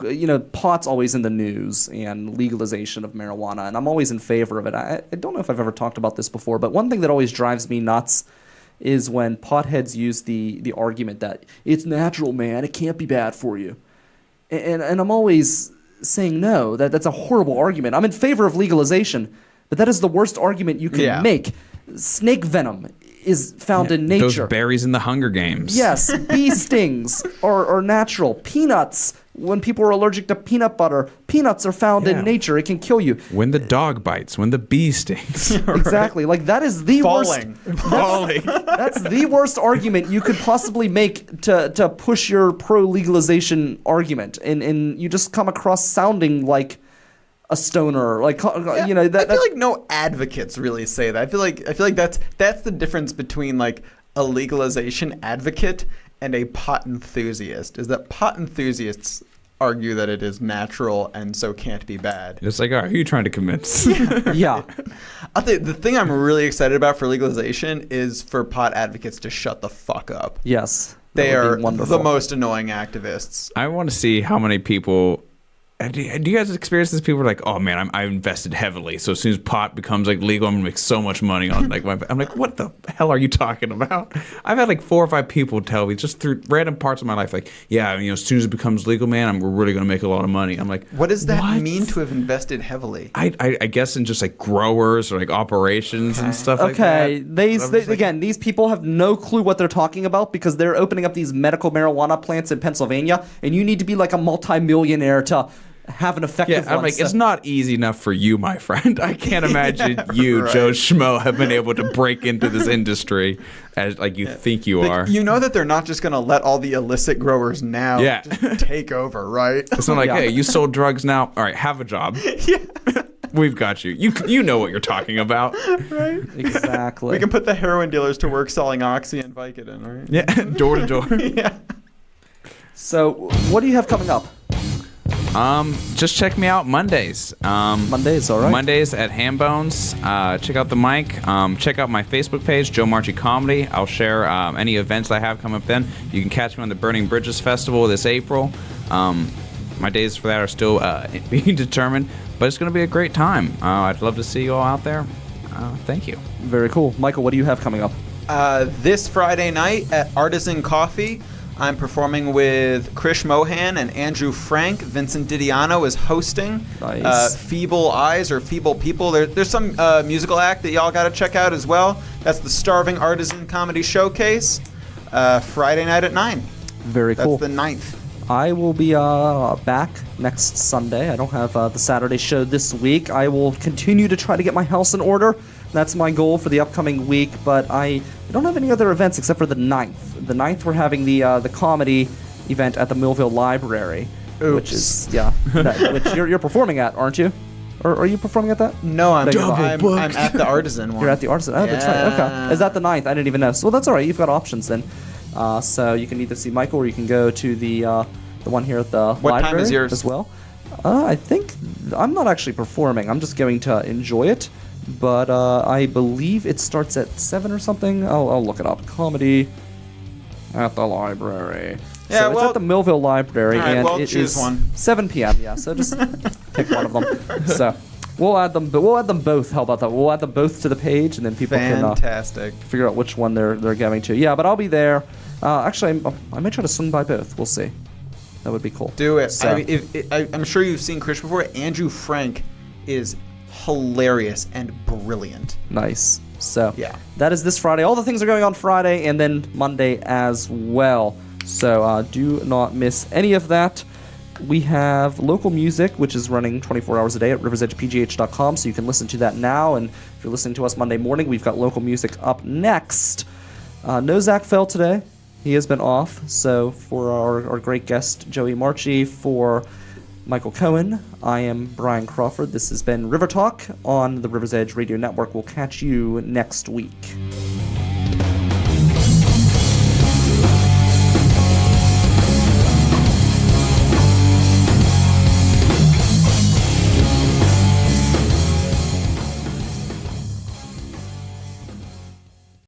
pot's always in the news and legalization of marijuana, and I'm always in favor of it. I don't know if I've ever talked about this before, but one thing that always drives me nuts is when potheads use the argument that it's natural, man, it can't be bad for you, and I'm always saying no. That's a horrible argument. I'm in favor of legalization, but that is the worst argument you can make. Snake venom is found in nature. Those berries in the Hunger Games. Yes, bee stings are natural. Peanuts, when people are allergic to peanut butter, peanuts are found Yeah. in nature. It can kill you. When the dog bites, when the bee stings. Exactly. Like that is the Falling. Falling. That's the worst argument you could possibly make to push your pro-legalization argument. And you just come across sounding like a stoner. Like I feel like no advocates really say that. I feel like that's the difference between like a legalization advocate and a pot enthusiast. Is that pot enthusiasts argue that it is natural and so can't be bad. It's like, all right, who are you trying to convince? Yeah. I think the thing I'm really excited about for legalization is for pot advocates to shut the fuck up. Yes. They That would are be wonderful. the most annoying activists. I want to see how many people. Do you guys experience this? People are like, "Oh man, I invested heavily, so as soon as pot becomes like legal, I'm gonna make so much money on like my." I'm like, "What the hell are you talking about?" I've had like 4 or 5 people tell me just through random parts of my life, like, "Yeah, as soon as it becomes legal, man, we're really gonna make a lot of money." I'm like, What does that "What?" mean to have invested heavily? I guess in just like growers or like operations and stuff like that. Okay, I'm just like- again, these people have no clue what they're talking about because they're opening up these medical marijuana plants in Pennsylvania, and you need to be like a multimillionaire to have an effective Yeah, I'm one. like, So- it's not easy enough for you, my friend. I can't imagine you, Right. Joe Schmo, have been able to break into this industry as like you think you are. You know that they're not just going to let all the illicit growers now Yeah. just take over, right? It's not like, Yeah. hey, you sold drugs now. All right, have a job. We've got you. You know what you're talking about. Right? Exactly. We can put the heroin dealers to work selling Oxy and Vicodin, right? Yeah, door to door. Yeah. So, what do you have coming up? Just check me out Mondays. Mondays, all right. Mondays at Hambones. Check out the mic. Check out my Facebook page, Joe Marchi Comedy. I'll share any events I have coming up then. You can catch me on the Burning Bridges Festival this April. My days for that are still being determined, but it's going to be a great time. I'd love to see you all out there. Thank you. Very cool. Michael, what do you have coming up? This Friday night at Artisan Coffee, I'm performing with Krish Mohan and Andrew Frank. Vincent Didiano is hosting. Nice. Feeble Eyes or Feeble People. There's some musical act that y'all got to check out as well. That's the Starving Artisan Comedy Showcase. Friday night at 9. Very cool. That's the 9th. I will be back next Sunday. I don't have the Saturday show this week. I will continue to try to get my house in order. That's my goal for the upcoming week, but I don't have any other events except for the 9th. The 9th, we're having the comedy event at the Millville Library, which is, which you're performing at, aren't you? Or are you performing at that? No, I'm Double at the Artisan one. You're at the Artisan. Oh, that's right. Okay. Is that the 9th? I didn't even know. So, well, that's all right. You've got options then. So you can either see Michael or you can go to the one here at the What library time is yours? as well. I think I'm not actually performing. I'm just going to enjoy it. But I believe it starts at 7 or something. I'll look it up. Comedy at the library. Yeah, so it's well, at the Millville Library, all right, and well, it choose is one. 7 p.m. Yeah, so just pick one of them. So we'll add them. But we'll add them both. How about that? We'll add them both to the page, and then people Fantastic. can figure out which one they're going to. Yeah, but I'll be there. Actually, I might try to swing by both. We'll see. That would be cool. Do it. So, I'm sure you've seen Krish before. Andrew Frank is hilarious and brilliant. nice. So Yeah. that is this Friday. All the things are going on Friday and then Monday as well. So do not miss any of that. We have local music, which is running 24 hours a day at riversedgepgh.com, so you can listen to that now. And if you're listening to us Monday morning, we've got local music up next. No Zach fell today. He has been off. So for our great guest, Joey Marchi, for Michael Cohen, I am Brian Crawford. This has been River Talk on the River's Edge Radio Network. We'll catch you next week.